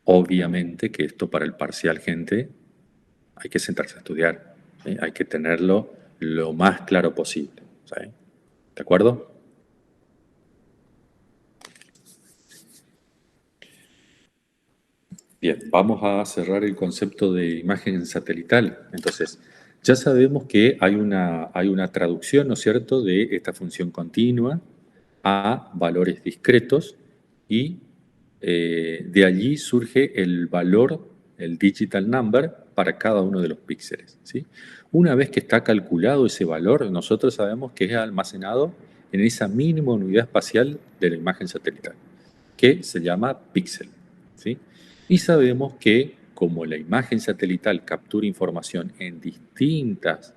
Obviamente que esto para el parcial, gente, hay que sentarse a estudiar, ¿sí? Hay que tenerlo lo más claro posible, ¿sí? ¿De acuerdo? Bien, vamos a cerrar el concepto de imagen satelital. Entonces, ya sabemos que hay una traducción, ¿no es cierto?, de esta función continua a valores discretos y de allí surge el valor, el digital number, para cada uno de los píxeles, ¿sí? Una vez que está calculado ese valor, nosotros sabemos que es almacenado en esa mínima unidad espacial de la imagen satelital, que se llama píxel, ¿sí? Y sabemos que como la imagen satelital captura información en distintas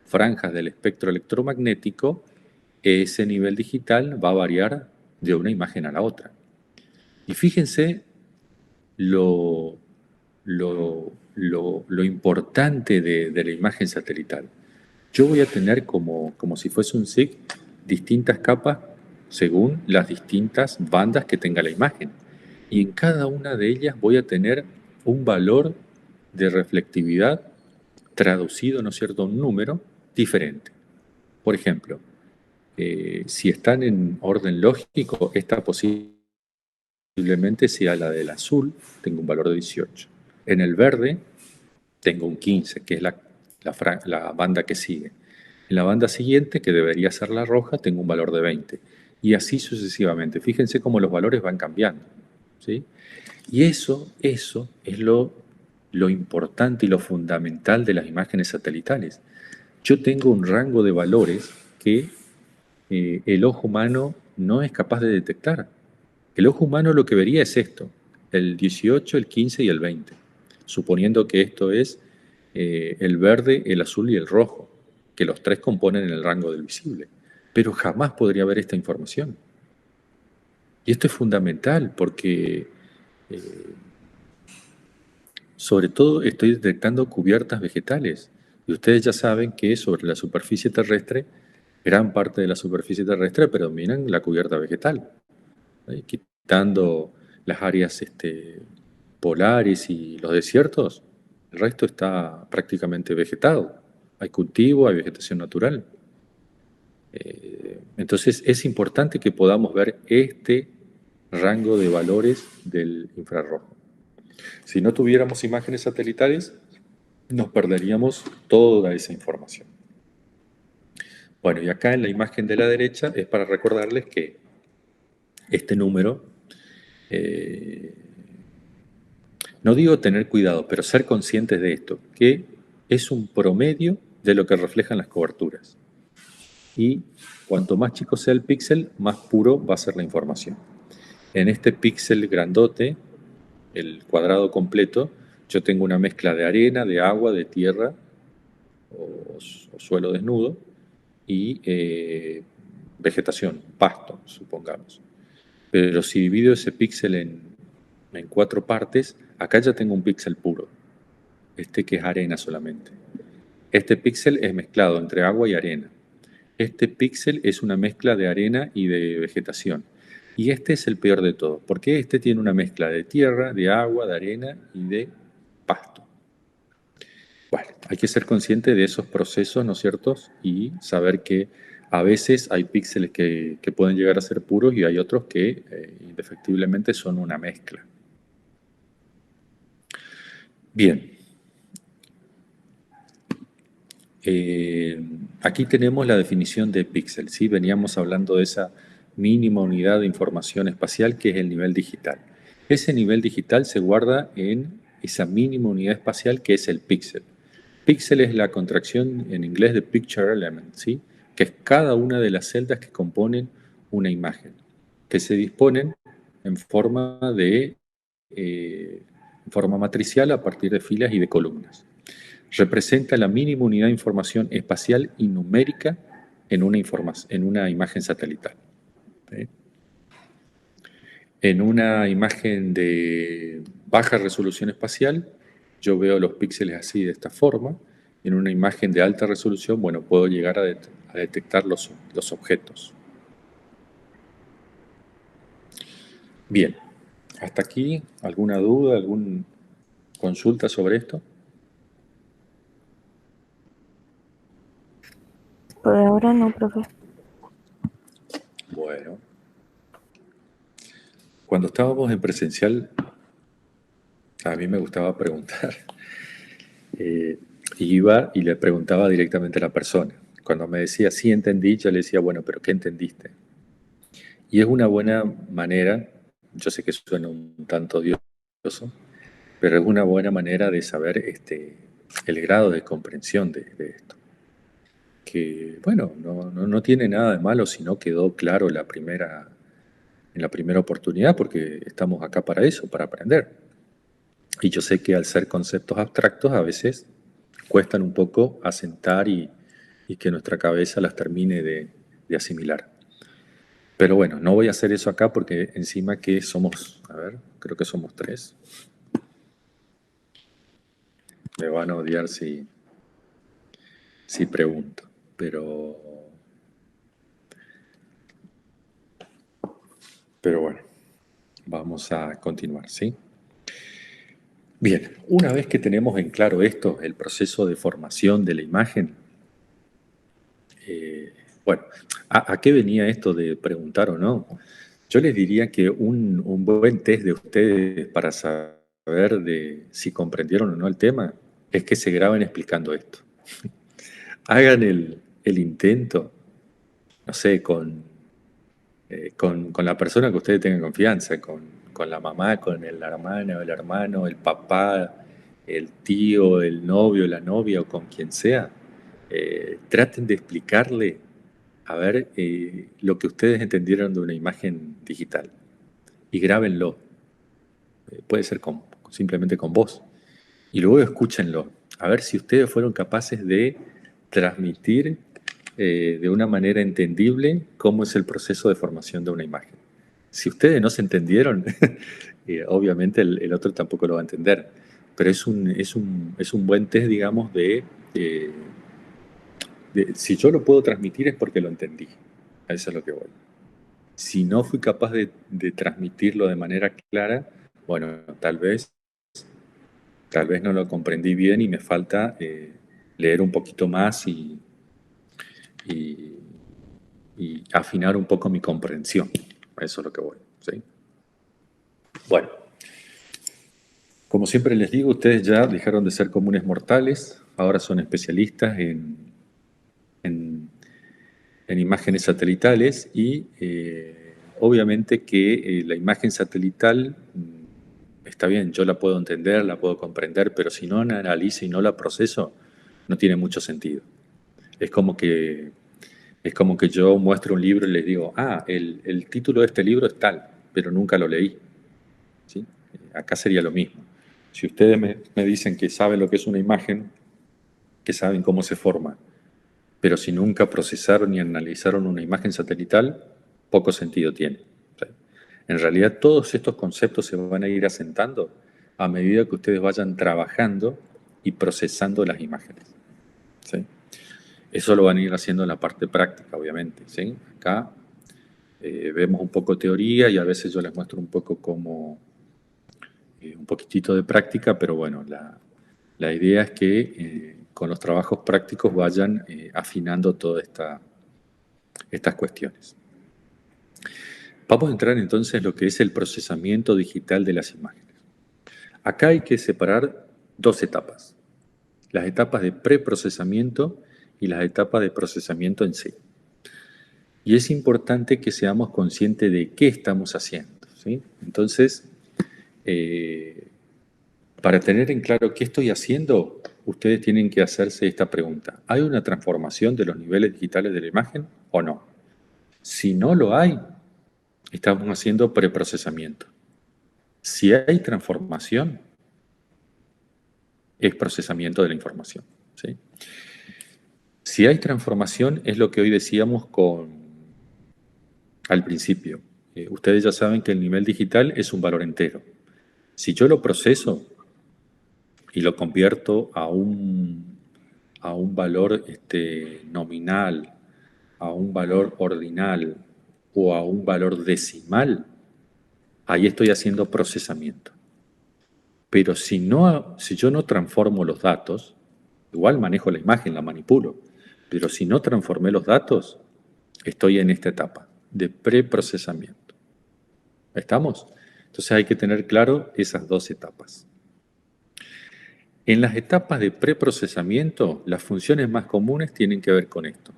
franjas del espectro electromagnético, ese nivel digital va a variar de una imagen a la otra. Y fíjense lo importante de la imagen satelital. Yo voy a tener como si fuese un SIG distintas capas según las distintas bandas que tenga la imagen. Y en cada una de ellas voy a tener un valor de reflectividad traducido, ¿no es cierto?, a un número diferente. Por ejemplo, si están en orden lógico, esta posiblemente sea la del azul, tengo un valor de 18. En el verde tengo un 15, que es la banda que sigue. En la banda siguiente, que debería ser la roja, tengo un valor de 20. Y así sucesivamente. Fíjense cómo los valores van cambiando, ¿sí? Y eso es lo importante y lo fundamental de las imágenes satelitales. Yo tengo un rango de valores que el ojo humano no es capaz de detectar. El ojo humano lo que vería es esto, el 18, el 15 y el 20, suponiendo que esto es el verde, el azul y el rojo, que los tres componen el rango del visible. Pero jamás podría ver esta información. Y esto es fundamental porque, sobre todo, estoy detectando cubiertas vegetales. Y ustedes ya saben que sobre la superficie terrestre, gran parte de la superficie terrestre predominan la cubierta vegetal, ¿sí? Quitando las áreas polares y los desiertos, el resto está prácticamente vegetado. Hay cultivo, hay vegetación natural. Entonces es importante que podamos ver este rango de valores del infrarrojo. Si no tuviéramos imágenes satelitales, nos perderíamos toda esa información. Bueno, y acá en la imagen de la derecha es para recordarles que este número, no digo tener cuidado, pero ser conscientes de esto, que es un promedio de lo que reflejan las coberturas. Y cuanto más chico sea el píxel, más puro va a ser la información. En este píxel grandote, el cuadrado completo, yo tengo una mezcla de arena, de agua, de tierra o suelo desnudo y vegetación, pasto, supongamos. Pero si divido ese píxel en 4 partes, acá ya tengo un píxel puro, que es arena solamente. Este píxel es mezclado entre agua y arena. Este píxel es una mezcla de arena y de vegetación. Y este es el peor de todo, porque este tiene una mezcla de tierra, de agua, de arena y de pasto. Bueno, hay que ser consciente de esos procesos, ¿no es cierto? Y saber que a veces hay píxeles que pueden llegar a ser puros y hay otros que indefectiblemente son una mezcla. Bien. Aquí tenemos la definición de píxel, ¿sí? Veníamos hablando de esa mínima unidad de información espacial que es el nivel digital. Ese nivel digital se guarda en esa mínima unidad espacial que es el píxel. Píxel es la contracción en inglés de picture element, ¿sí? Que es cada una de las celdas que componen una imagen, que se disponen en forma matricial a partir de filas y de columnas. Representa la mínima unidad de información espacial y numérica en una imagen satelital. ¿Sí? En una imagen de baja resolución espacial, yo veo los píxeles así, de esta forma. En una imagen de alta resolución, bueno, puedo llegar a detectar los objetos. Bien, hasta aquí, ¿alguna duda, alguna consulta sobre esto? Por ahora no, profe. Bueno. Cuando estábamos en presencial, a mí me gustaba preguntar. Iba y le preguntaba directamente a la persona. Cuando me decía, sí entendí, yo le decía, bueno, pero ¿qué entendiste? Y es una buena manera, yo sé que suena un tanto odioso, pero es una buena manera de saber el grado de comprensión de esto. Que, bueno, no tiene nada de malo si no quedó claro en la primera oportunidad, porque estamos acá para eso, para aprender. Y yo sé que al ser conceptos abstractos a veces cuestan un poco asentar y que nuestra cabeza las termine de asimilar. Pero bueno, no voy a hacer eso acá porque encima que somos, a ver, creo que somos 3. Me van a odiar si pregunto, pero bueno, vamos a continuar, ¿sí? Bien, una vez que tenemos en claro esto, el proceso de formación de la imagen, bueno, ¿a qué venía esto de preguntar o no? Yo les diría que un buen test de ustedes para saber de si comprendieron o no el tema es que se graben explicando esto. Hagan el intento, no sé, con la persona que ustedes tengan confianza, con la mamá, con la hermana, el hermano, el papá, el tío, el novio, la novia o con quien sea. Traten de explicarle a ver lo que ustedes entendieron de una imagen digital y grábenlo. Puede ser simplemente con voz. Y luego escúchenlo, a ver si ustedes fueron capaces de transmitir de una manera entendible cómo es el proceso de formación de una imagen. Si ustedes no se entendieron, obviamente el otro tampoco lo va a entender, pero es un buen test, digamos, de si yo lo puedo transmitir es porque lo entendí. A eso es lo que voy. Si no fui capaz de transmitirlo de manera clara, bueno, tal vez no lo comprendí bien y me falta leer un poquito más y afinar un poco mi comprensión. A eso es lo que voy, ¿sí? Bueno, como siempre les digo, ustedes ya dejaron de ser comunes mortales, ahora son especialistas en imágenes satelitales y obviamente que la imagen satelital está bien, yo la puedo entender, la puedo comprender, pero si no la analizo y no la proceso, no tiene mucho sentido. Es como que yo muestro un libro y les digo, el título de este libro es tal, pero nunca lo leí. ¿Sí? Acá sería lo mismo. Si ustedes me dicen que saben lo que es una imagen, que saben cómo se forma, pero si nunca procesaron ni analizaron una imagen satelital, poco sentido tiene. ¿Sí? En realidad todos estos conceptos se van a ir asentando a medida que ustedes vayan trabajando y procesando las imágenes. ¿Sí? Eso lo van a ir haciendo en la parte práctica, obviamente. ¿Sí? Acá Vemos un poco teoría y a veces yo les muestro un poco como un poquitito de práctica, pero bueno, la idea es que con los trabajos prácticos vayan afinando todas estas cuestiones. Vamos a entrar entonces en lo que es el procesamiento digital de las imágenes. Acá hay que separar dos etapas, las etapas de preprocesamiento y las etapas de procesamiento en sí. Y es importante que seamos conscientes de qué estamos haciendo, ¿sí? Entonces, para tener en claro qué estoy haciendo, ustedes tienen que hacerse esta pregunta. ¿Hay una transformación de los niveles digitales de la imagen o no? Si no lo hay, estamos haciendo preprocesamiento. Si hay transformación, es procesamiento de la información, ¿sí? Si hay transformación, es lo que hoy decíamos al principio. Ustedes ya saben que el nivel digital es un valor entero. Si yo lo proceso y lo convierto a un valor nominal, a un valor ordinal o a un valor decimal, ahí estoy haciendo procesamiento. Pero si yo no transformo los datos, igual manejo la imagen, la manipulo, pero si no transformé los datos, estoy en esta etapa de preprocesamiento. ¿Estamos? Entonces hay que tener claro esas dos etapas. En las etapas de preprocesamiento, las funciones más comunes tienen que ver con esto.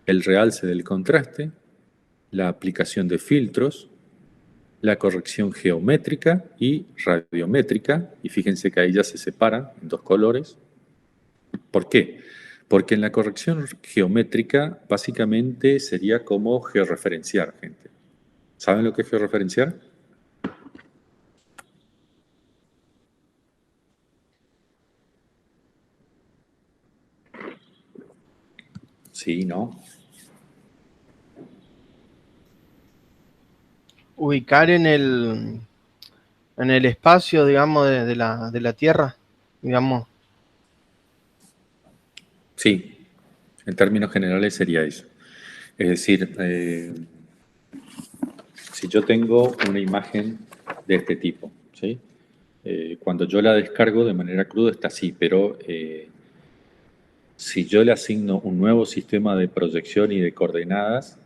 El realce del contraste, la aplicación de filtros, la corrección geométrica y radiométrica, y fíjense que ahí ya se separan en dos colores. ¿Por qué? Porque en la corrección geométrica básicamente sería como georreferenciar, gente. ¿Saben lo que es georreferenciar? Sí, ¿no? Ubicar en el espacio, digamos, de la Tierra, digamos. Sí, en términos generales sería eso. Es decir, si yo tengo una imagen de este tipo, ¿sí? Cuando yo la descargo de manera cruda está así, pero si yo le asigno un nuevo sistema de proyección y de coordenadas,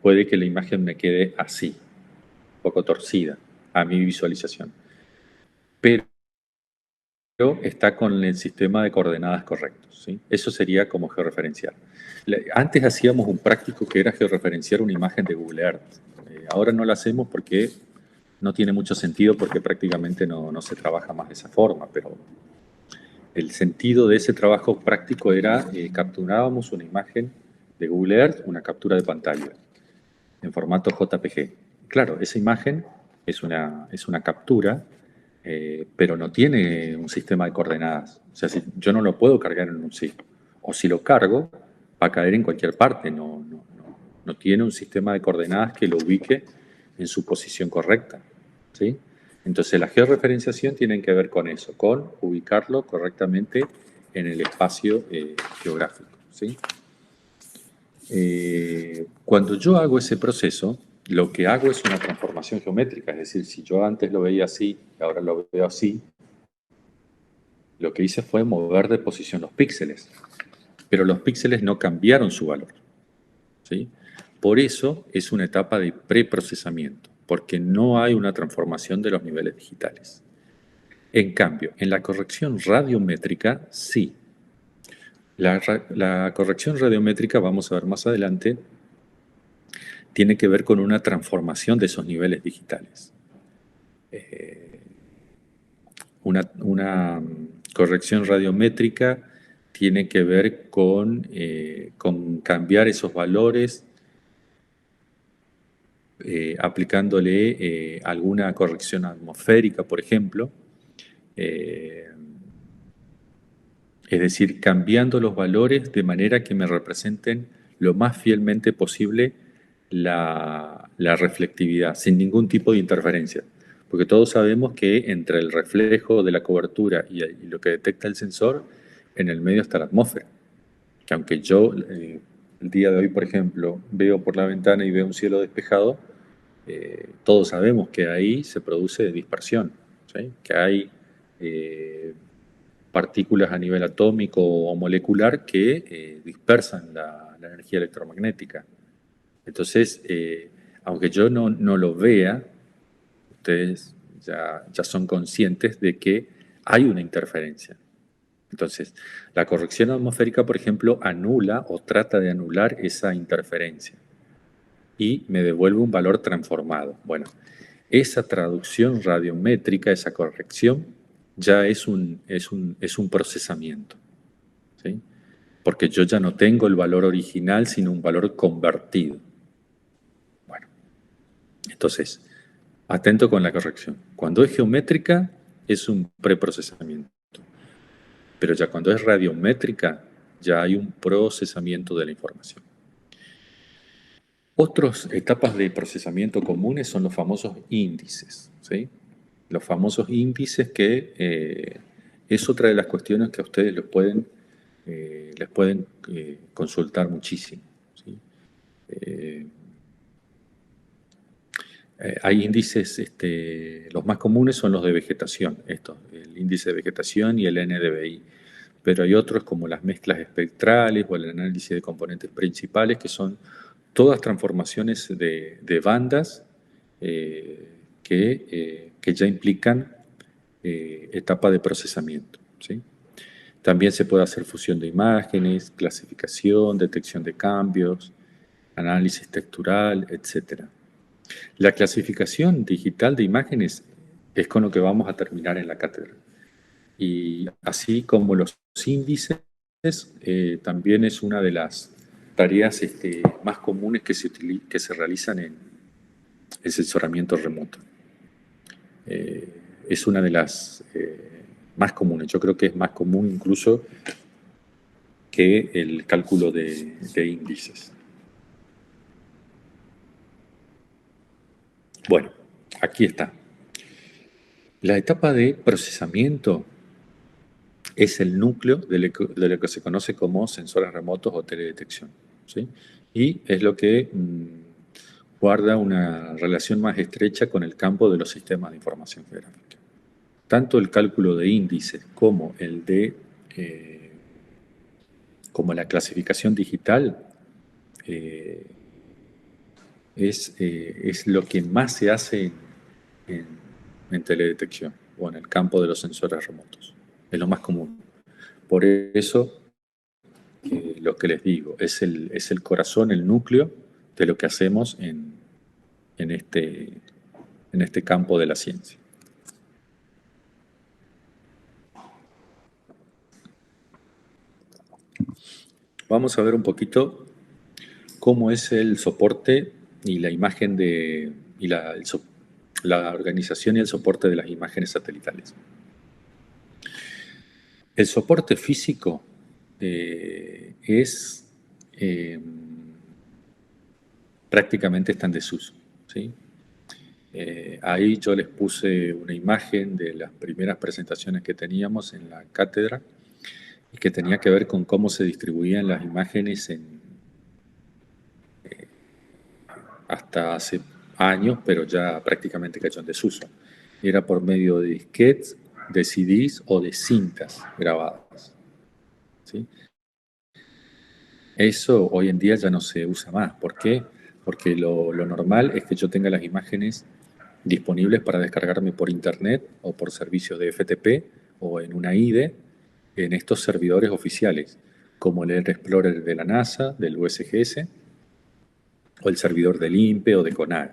puede que la imagen me quede así, un poco torcida a mi visualización. Pero está con el sistema de coordenadas correctos, ¿sí? Eso sería como georreferenciar. Antes hacíamos un práctico que era georreferenciar una imagen de Google Earth. Ahora no lo hacemos porque no tiene mucho sentido, porque prácticamente no se trabaja más de esa forma, pero el sentido de ese trabajo práctico era capturábamos una imagen de Google Earth, una captura de pantalla en formato JPG. Claro, esa imagen es una captura, pero no tiene un sistema de coordenadas. O sea, yo no lo puedo cargar en un sitio. O si lo cargo, va a caer en cualquier parte. No tiene un sistema de coordenadas que lo ubique en su posición correcta, ¿sí? Entonces, la georreferenciación tiene que ver con eso, con ubicarlo correctamente en el espacio geográfico, ¿sí? Cuando yo hago ese proceso, lo que hago es una transformación geométrica, es decir, si yo antes lo veía así y ahora lo veo así, lo que hice fue mover de posición los píxeles, pero los píxeles no cambiaron su valor, ¿sí? Por eso es una etapa de preprocesamiento, porque no hay una transformación de los niveles digitales. En cambio, en la corrección radiométrica, sí. La corrección radiométrica, vamos a ver más adelante, tiene que ver con una transformación de esos niveles digitales. Una corrección radiométrica tiene que ver con cambiar esos valores, aplicándole alguna corrección atmosférica, por ejemplo. Es decir, cambiando los valores de manera que me representen lo más fielmente posible la reflectividad, sin ningún tipo de interferencia. Porque todos sabemos que entre el reflejo de la cobertura y lo que detecta el sensor, en el medio está la atmósfera. Que aunque yo el día de hoy, por ejemplo, veo por la ventana y veo un cielo despejado, todos sabemos que ahí se produce dispersión, ¿sí? Que hay partículas a nivel atómico o molecular que dispersan la energía electromagnética. Entonces, aunque yo no lo vea, ustedes ya son conscientes de que hay una interferencia. Entonces, la corrección atmosférica, por ejemplo, anula o trata de anular esa interferencia y me devuelve un valor transformado. Bueno, esa traducción radiométrica, esa corrección, ya es un procesamiento, ¿sí? Porque yo ya no tengo el valor original, sino un valor convertido. Bueno, entonces, atento con la corrección. Cuando es geométrica, es un preprocesamiento. Pero ya cuando es radiométrica, ya hay un procesamiento de la información. Otras etapas de procesamiento comunes son los famosos índices, ¿sí? Los famosos índices que es otra de las cuestiones que a ustedes les pueden consultar muchísimo, ¿sí? Hay índices, los más comunes son los de vegetación, el índice de vegetación y el NDVI, pero hay otros como las mezclas espectrales o el análisis de componentes principales, que son todas transformaciones de bandas que ya implican etapa de procesamiento, ¿sí? También se puede hacer fusión de imágenes, clasificación, detección de cambios, análisis textural, etc. La clasificación digital de imágenes es con lo que vamos a terminar en la cátedra. Y así como los índices, también es una de las tareas más comunes que se realizan en el sensoramiento remoto. Es una de las más comunes. Yo creo que es más común incluso que el cálculo de índices. Bueno, aquí está. La etapa de procesamiento es el núcleo de lo que se conoce como sensores remotos o teledetección, ¿sí? Y es lo que guarda una relación más estrecha con el campo de los sistemas de información geográfica. Tanto el cálculo de índices como como la clasificación digital es lo que más se hace en teledetección o en el campo de los sensores remotos. Es lo más común. Por eso, lo que les digo, es el corazón, el núcleo de lo que hacemos en este campo de la ciencia. Vamos a ver un poquito cómo es el soporte y la imagen la organización y el soporte de las imágenes satelitales. El soporte físico prácticamente está en desuso, ¿sí? Ahí yo les puse una imagen de las primeras presentaciones que teníamos en la cátedra y que tenía que ver con cómo se distribuían las imágenes hasta hace años, pero ya prácticamente cayó en desuso. Era por medio de disquetes, de CDs o de cintas grabadas, ¿sí? Eso hoy en día ya no se usa más. ¿Por qué? Porque lo normal es que yo tenga las imágenes disponibles para descargarme por internet o por servicios de FTP o en una IDE en estos servidores oficiales, como el Air Explorer de la NASA, del USGS, o el servidor del INPE o de CONAE.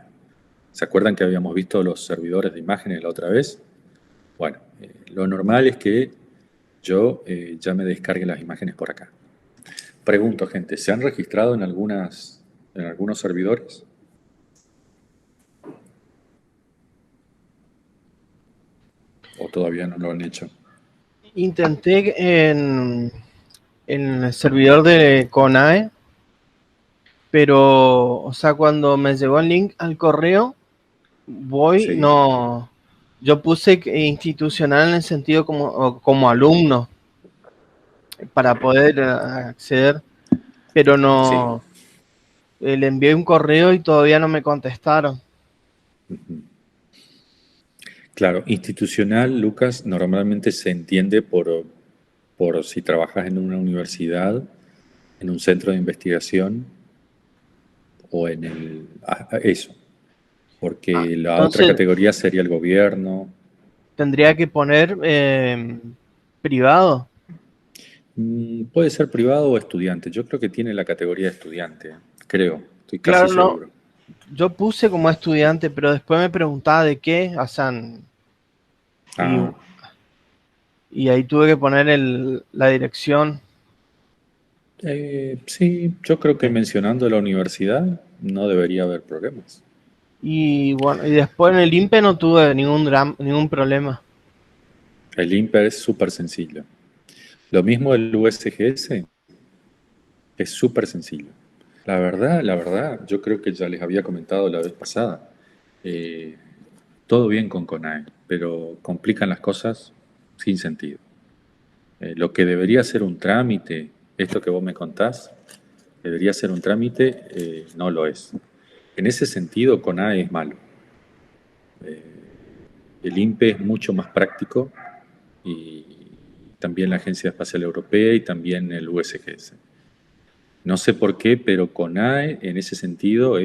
¿Se acuerdan que habíamos visto los servidores de imágenes la otra vez? Bueno, lo normal es que yo ya me descargue las imágenes por acá. Pregunto, gente, ¿se han registrado en algunos servidores? ¿O todavía no lo han hecho? Intenté en el servidor de CONAE, pero, o sea, cuando me llegó el link al correo, Sí. no, yo puse institucional en el sentido como alumno, para poder acceder. pero Sí. no, le envié un correo y todavía no me contestaron. Ujú. Claro, institucional, Lucas, normalmente se entiende por si trabajas en una universidad, en un centro de investigación o en eso, porque la otra Entonces categoría sería el gobierno. tendría que poner privado. Puede ser privado o estudiante. Yo creo que tiene la categoría de estudiante, creo, estoy casi Claro, no, seguro. yo puse como estudiante, pero después me preguntaba de qué, o sea, y, Ah, y ahí tuve que poner la dirección. sí, yo creo que mencionando la universidad no debería haber problemas. Y bueno, y después en el INPE no tuve ningún problema. El INPE es súper sencillo. Lo mismo el USGS es súper sencillo. La verdad, yo creo que ya les había comentado la vez pasada. eh, Todo bien con CONAE, pero complican las cosas sin sentido. Lo que debería ser un trámite, esto que vos me contás, debería ser un trámite, no lo es. En ese sentido, CONAE es malo. El INPE es mucho más práctico y también la Agencia Espacial Europea y también el USGS. No sé por qué, pero CONAE en ese sentido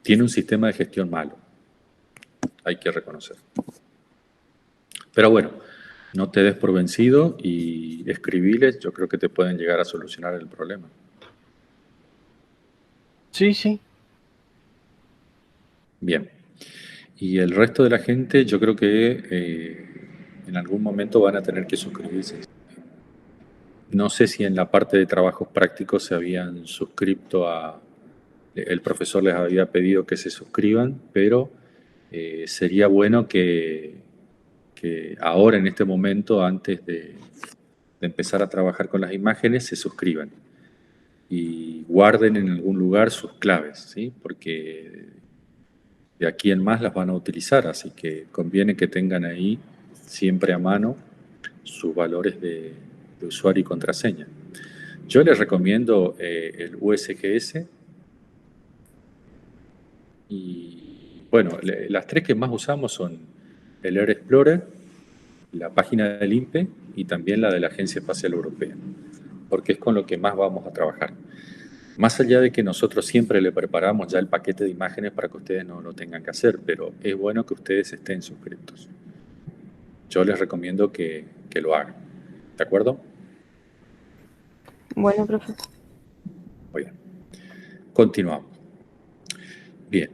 tiene un sistema de gestión malo, hay que reconocer. Pero bueno, no te des por vencido y escribiles, yo creo que te pueden llegar a solucionar el problema. Sí, sí. Bien. Y el resto de la gente, yo creo que en algún momento van a tener que suscribirse. No sé si en la parte de trabajos prácticos se habían suscrito el profesor les había pedido que se suscriban, pero sería bueno que ahora, en este momento, antes de empezar a trabajar con las imágenes, se suscriban y guarden en algún lugar sus claves, ¿sí? Porque de aquí en más las van a utilizar, así que conviene que tengan ahí siempre a mano sus valores de usuario y contraseña. Yo les recomiendo el USGS y bueno, las tres que más usamos son el Air Explorer, la página del INPE y también la de la Agencia Espacial Europea, porque es con lo que más vamos a trabajar. Más allá de que nosotros siempre le preparamos ya el paquete de imágenes para que ustedes no lo tengan que hacer, pero es bueno que ustedes estén suscritos. Yo les recomiendo que lo hagan. ¿De acuerdo? Bueno, profe. Muy bien. Continuamos. Bien.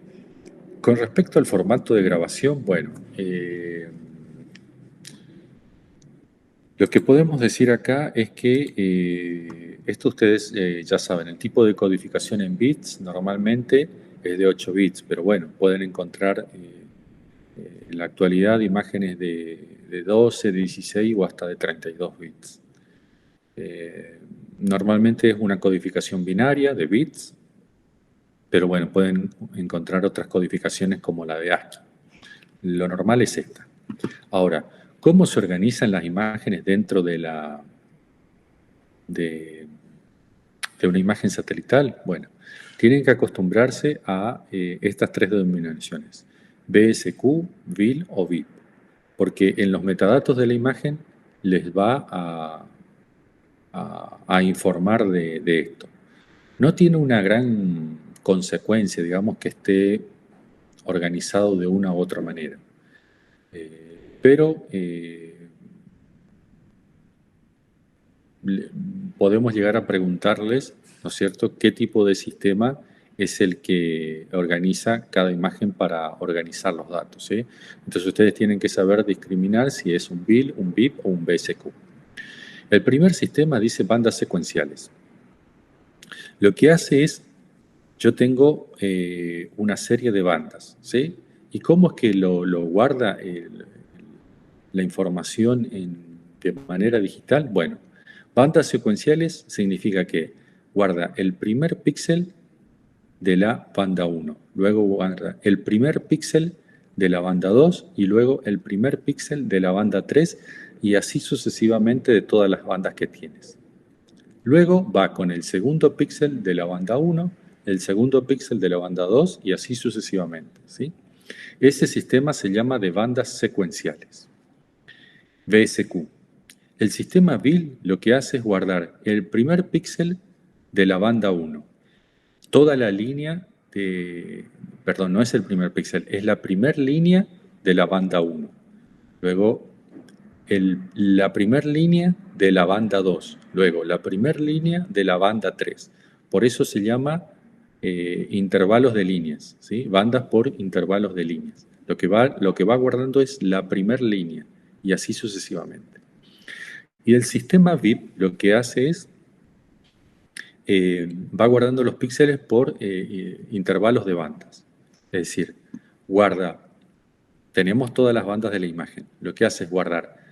Con respecto al formato de grabación, bueno, lo que podemos decir acá es que esto ustedes ya saben, el tipo de codificación en bits normalmente es de 8 bits, pero bueno, pueden encontrar en la actualidad imágenes de 12, 16 o hasta de 32 bits. Normalmente es una codificación binaria de bits, pero bueno, pueden encontrar otras codificaciones como la de ASCII. Lo normal es esta. Ahora, ¿cómo se organizan las imágenes dentro de, de una imagen satelital? Bueno, tienen que acostumbrarse a estas tres denominaciones, BSQ, BIL o BIP, porque en los metadatos de la imagen les va a informar de esto. No tiene una gran consecuencia, digamos, que esté organizado de una u otra manera. Pero podemos llegar a preguntarles, ¿no es cierto?, qué tipo de sistema es el que organiza cada imagen para organizar los datos, ¿sí? Entonces ustedes tienen que saber discriminar si es un BIL, un BIP o un BSQ. El primer sistema dice bandas secuenciales. Lo que hace es, yo tengo una serie de bandas, ¿sí? ¿Y cómo es que lo guarda la información de manera digital? Bueno, bandas secuenciales significa que guarda el primer píxel de la banda 1, luego guarda el primer píxel de la banda 2 y luego el primer píxel de la banda 3 y así sucesivamente de todas las bandas que tienes. Luego va con el segundo píxel de la banda 1, el segundo píxel de la banda 2 y así sucesivamente, ¿sí? Ese sistema se llama de bandas secuenciales, VSQ. El sistema BIL lo que hace es guardar el primer píxel de la banda 1, toda la línea de... Perdón, no es el primer píxel, es la primera línea de la banda 1. Luego la primera línea de la banda 2, luego la primera línea de la banda 3. Por eso se llama intervalos de líneas, ¿sí? Bandas por intervalos de líneas. Lo que va guardando es la primera línea y así sucesivamente. Y el sistema VIP lo que hace es, va guardando los píxeles por intervalos de bandas. Es decir, tenemos todas las bandas de la imagen. Lo que hace es guardar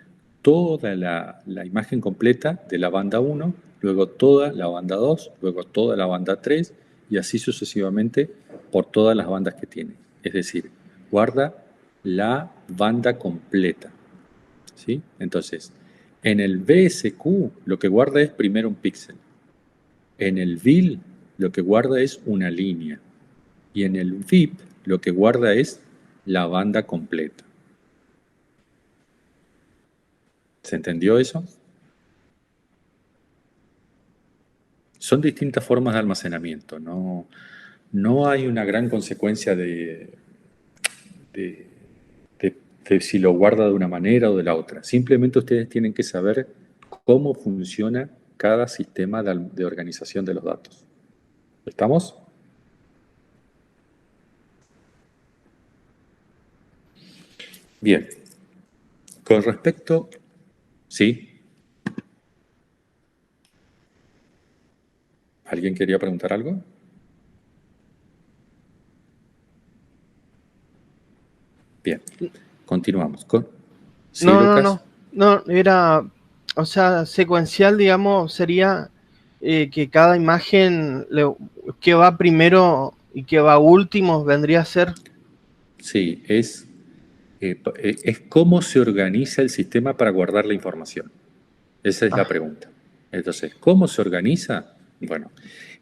toda la imagen completa de la banda 1, luego toda la banda 2, luego toda la banda 3 y así sucesivamente por todas las bandas que tiene. Es decir, guarda la banda completa, ¿sí? Entonces, en el VSQ lo que guarda es primero un píxel. En el VIL lo que guarda es una línea. Y en el VIP lo que guarda es la banda completa. ¿Se entendió eso? Son distintas formas de almacenamiento. No hay una gran consecuencia de si lo guarda de una manera o de la otra. Simplemente ustedes tienen que saber cómo funciona cada sistema de organización de los datos. ¿Estamos? Bien. Con respecto... ¿Sí? ¿Alguien quería preguntar algo? Bien. Continuamos. ¿Sí, Lucas? No, era, o sea, secuencial, digamos, sería que cada imagen que va primero y que va último vendría a ser. Sí, es cómo se organiza el sistema para guardar la información. Esa es la pregunta. Entonces, ¿cómo se organiza? Bueno,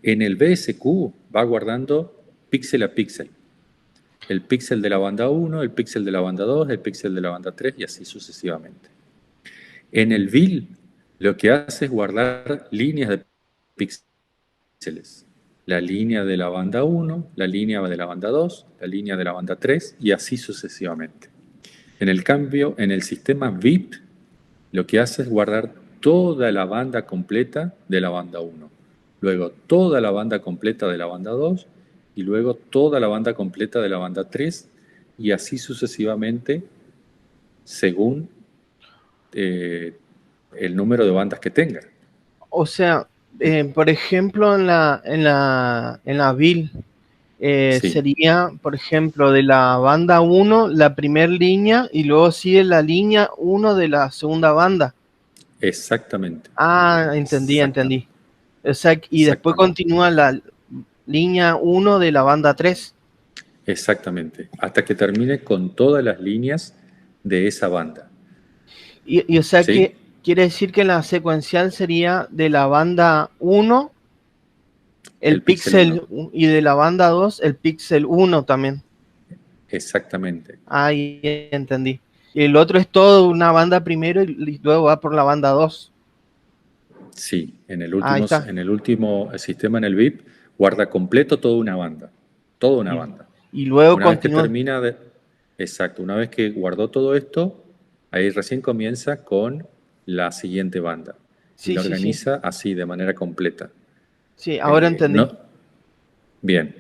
en el VSQ va guardando píxel a píxel. El píxel de la banda 1, el píxel de la banda 2, el píxel de la banda 3 y así sucesivamente. En el VIL lo que hace es guardar líneas de píxeles. La línea de la banda 1, la línea de la banda 2, la línea de la banda 3 y así sucesivamente. En el cambio, en el sistema VIP, lo que hace es guardar toda la banda completa de la banda 1, luego toda la banda completa de la banda 2 y luego toda la banda completa de la banda 3 y así sucesivamente según el número de bandas que tenga. O sea, por ejemplo, en la BIL Sí. sería, por ejemplo, de la banda 1, la primera línea y luego sigue la línea 1 de la segunda banda. Exactamente. Entendí. O sea, y después continúa la línea 1 de la banda 3. Exactamente, hasta que termine con todas las líneas de esa banda. Y o sea, ¿sí? que quiere decir que la secuencial sería de la banda 1, el píxel 1, y de la banda 2, el píxel 1 también. Exactamente. Ahí entendí. Y el otro es todo una banda primero y luego va por la banda 2. Sí, en el último sistema, en el VIP, guarda completo toda una banda. Toda una banda. Y luego una continúa. Vez que termina exacto, una vez que guardó todo esto, ahí recién comienza con la siguiente banda. Sí, y la sí, organiza así, de manera completa. Sí, ahora entendí. Bien.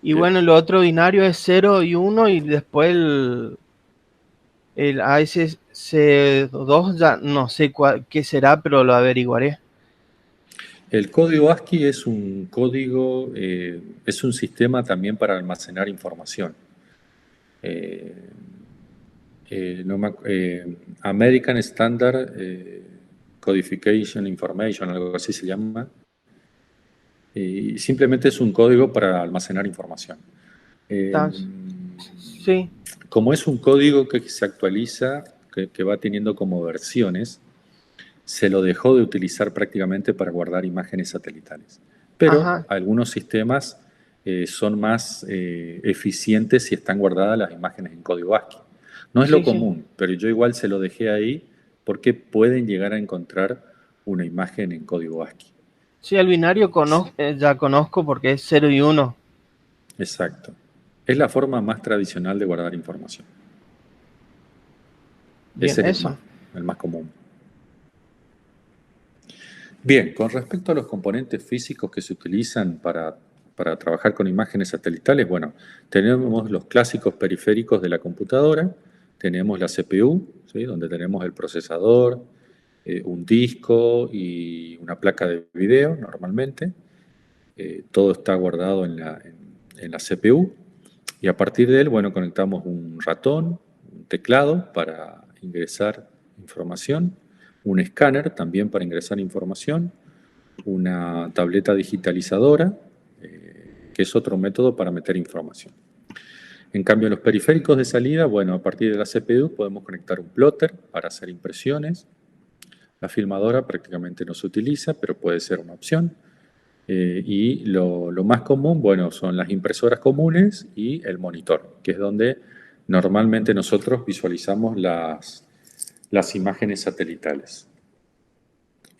Y bueno, lo otro binario es 0 y 1 y después el ASC2 ya no sé qué será, pero lo averiguaré. El código ASCII es un código, es un sistema también para almacenar información. American Standard Codification Information, algo así se llama. Y simplemente es un código para almacenar información. Sí. Como es un código que se actualiza, que va teniendo como versiones, se lo dejó de utilizar prácticamente para guardar imágenes satelitales. Pero Ajá. algunos sistemas son más eficientes si están guardadas las imágenes en código ASCII. No es lo Sí, sí. común, pero yo igual se lo dejé ahí porque pueden llegar a encontrar una imagen en código ASCII. Sí, el binario ya conozco porque es 0 y 1. Exacto. Es la forma más tradicional de guardar información. Bien, Ese es eso. el más común. Bien, con respecto a los componentes físicos que se utilizan para trabajar con imágenes satelitales, bueno, tenemos los clásicos periféricos de la computadora, tenemos la CPU, ¿sí? Donde tenemos el procesador, un disco y una placa de video normalmente. Todo está guardado en la CPU y a partir de él, bueno, conectamos un ratón, un teclado para ingresar información, un escáner también para ingresar información, una tableta digitalizadora, que es otro método para meter información. En cambio, los periféricos de salida, bueno, a partir de la CPU podemos conectar un plotter para hacer impresiones. La filmadora prácticamente no se utiliza, pero puede ser una opción. Y lo más común, bueno, son las impresoras comunes y el monitor, que es donde normalmente nosotros visualizamos las imágenes satelitales.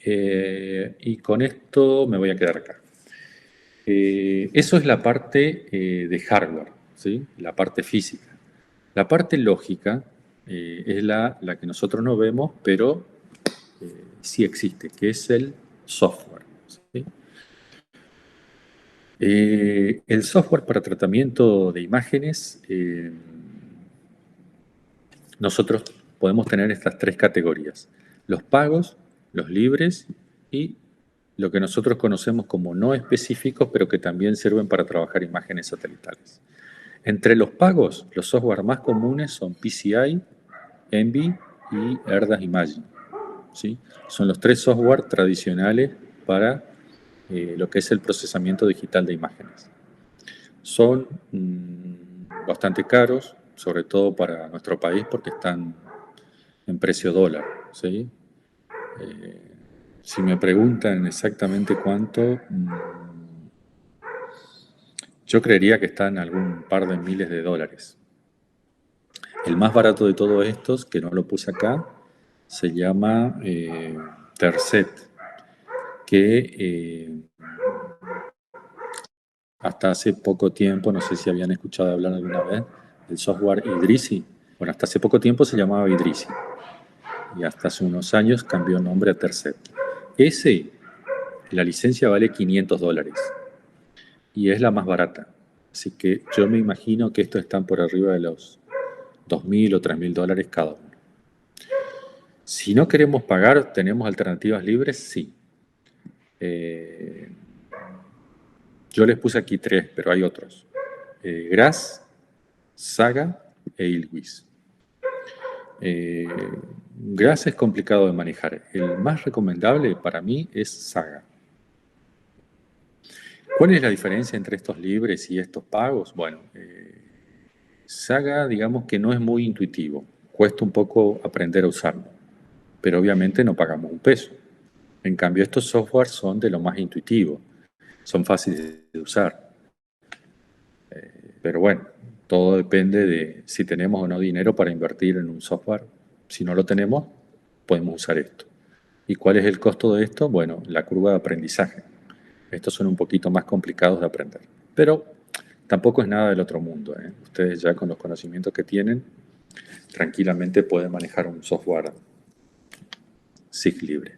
Y con esto me voy a quedar acá. Eso es la parte de hardware, ¿sí? La parte física. La parte lógica es la que nosotros no vemos, pero sí existe, que es el software, ¿sí? El software para tratamiento de imágenes, nosotros podemos tener estas tres categorías: los pagos, los libres y lo que nosotros conocemos como no específicos, pero que también sirven para trabajar imágenes satelitales. Entre los pagos, los software más comunes son PCI, Envy y Erdas Imagine, ¿sí? Son los tres software tradicionales para lo que es el procesamiento digital de imágenes. Son bastante caros, sobre todo para nuestro país, porque están en precio dólar, ¿sí? Si me preguntan exactamente cuánto, yo creería que están algún par de miles de dólares. El más barato de todos estos, que no lo puse acá, se llama Tercet, que hasta hace poco tiempo, no sé si habían escuchado hablar alguna vez del software Idrisi. Bueno, hasta hace poco tiempo se llamaba Idrisi y hasta hace unos años cambió nombre a Tercet. La licencia vale $500 y es la más barata. Así que yo me imagino que estos están por arriba de los $2.000 o $3.000 cada uno. Si no queremos pagar, ¿tenemos alternativas libres? Sí. Yo les puse aquí 3, pero hay otros. Graz, Saga e Ilwis. Graz es complicado de manejar. El más recomendable para mí es Saga. ¿Cuál es la diferencia entre estos libres y estos pagos? Bueno, Saga, digamos que no es muy intuitivo. Cuesta un poco aprender a usarlo, pero obviamente no pagamos un peso. En cambio, estos softwares son de lo más intuitivo. Son fáciles de usar. Pero bueno, todo depende de si tenemos o no dinero para invertir en un software. Si no lo tenemos, podemos usar esto. ¿Y cuál es el costo de esto? Bueno, la curva de aprendizaje. Estos son un poquito más complicados de aprender. Pero tampoco es nada del otro mundo, ¿eh? Ustedes ya con los conocimientos que tienen, tranquilamente pueden manejar un software SIG libre.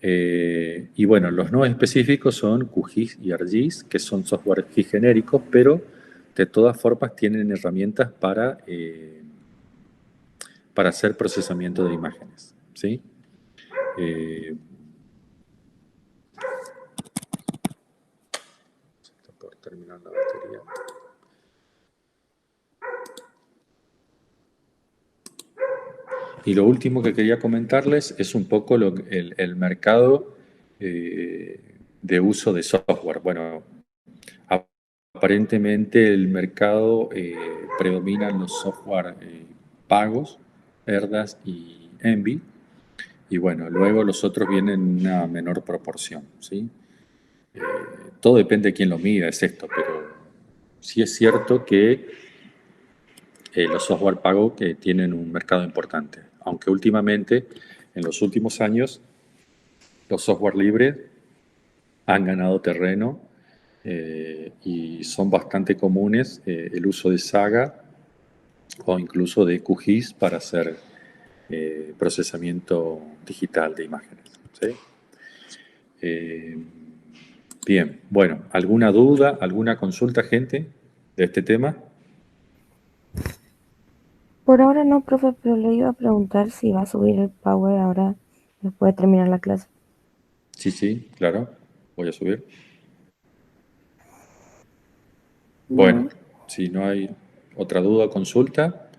Y bueno, los no específicos son QGIS y ArcGIS, que son software GIS genéricos, pero de todas formas tienen herramientas para hacer procesamiento de imágenes, ¿sí? Se está por terminar la batería. Y lo último que quería comentarles es un poco el mercado de uso de software. Bueno, aparentemente el mercado predominan los software pagos, Erdas y Envy, y bueno, luego los otros vienen en una menor proporción, ¿sí? Todo depende de quién lo mida, es esto, pero sí es cierto que los software pago que tienen un mercado importante, aunque últimamente, en los últimos años, los software libres han ganado terreno y son bastante comunes el uso de Saga o incluso de QGIS para hacer procesamiento digital de imágenes, ¿sí? Bien, bueno, ¿alguna duda, alguna consulta, gente, de este tema? Por ahora no, profe, pero le iba a preguntar si va a subir el Power ahora después de terminar la clase. Sí, sí, claro, voy a subir. Bueno, si no hay otra duda o consulta,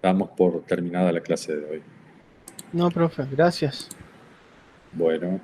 damos por terminada la clase de hoy. No, profe, gracias. Bueno.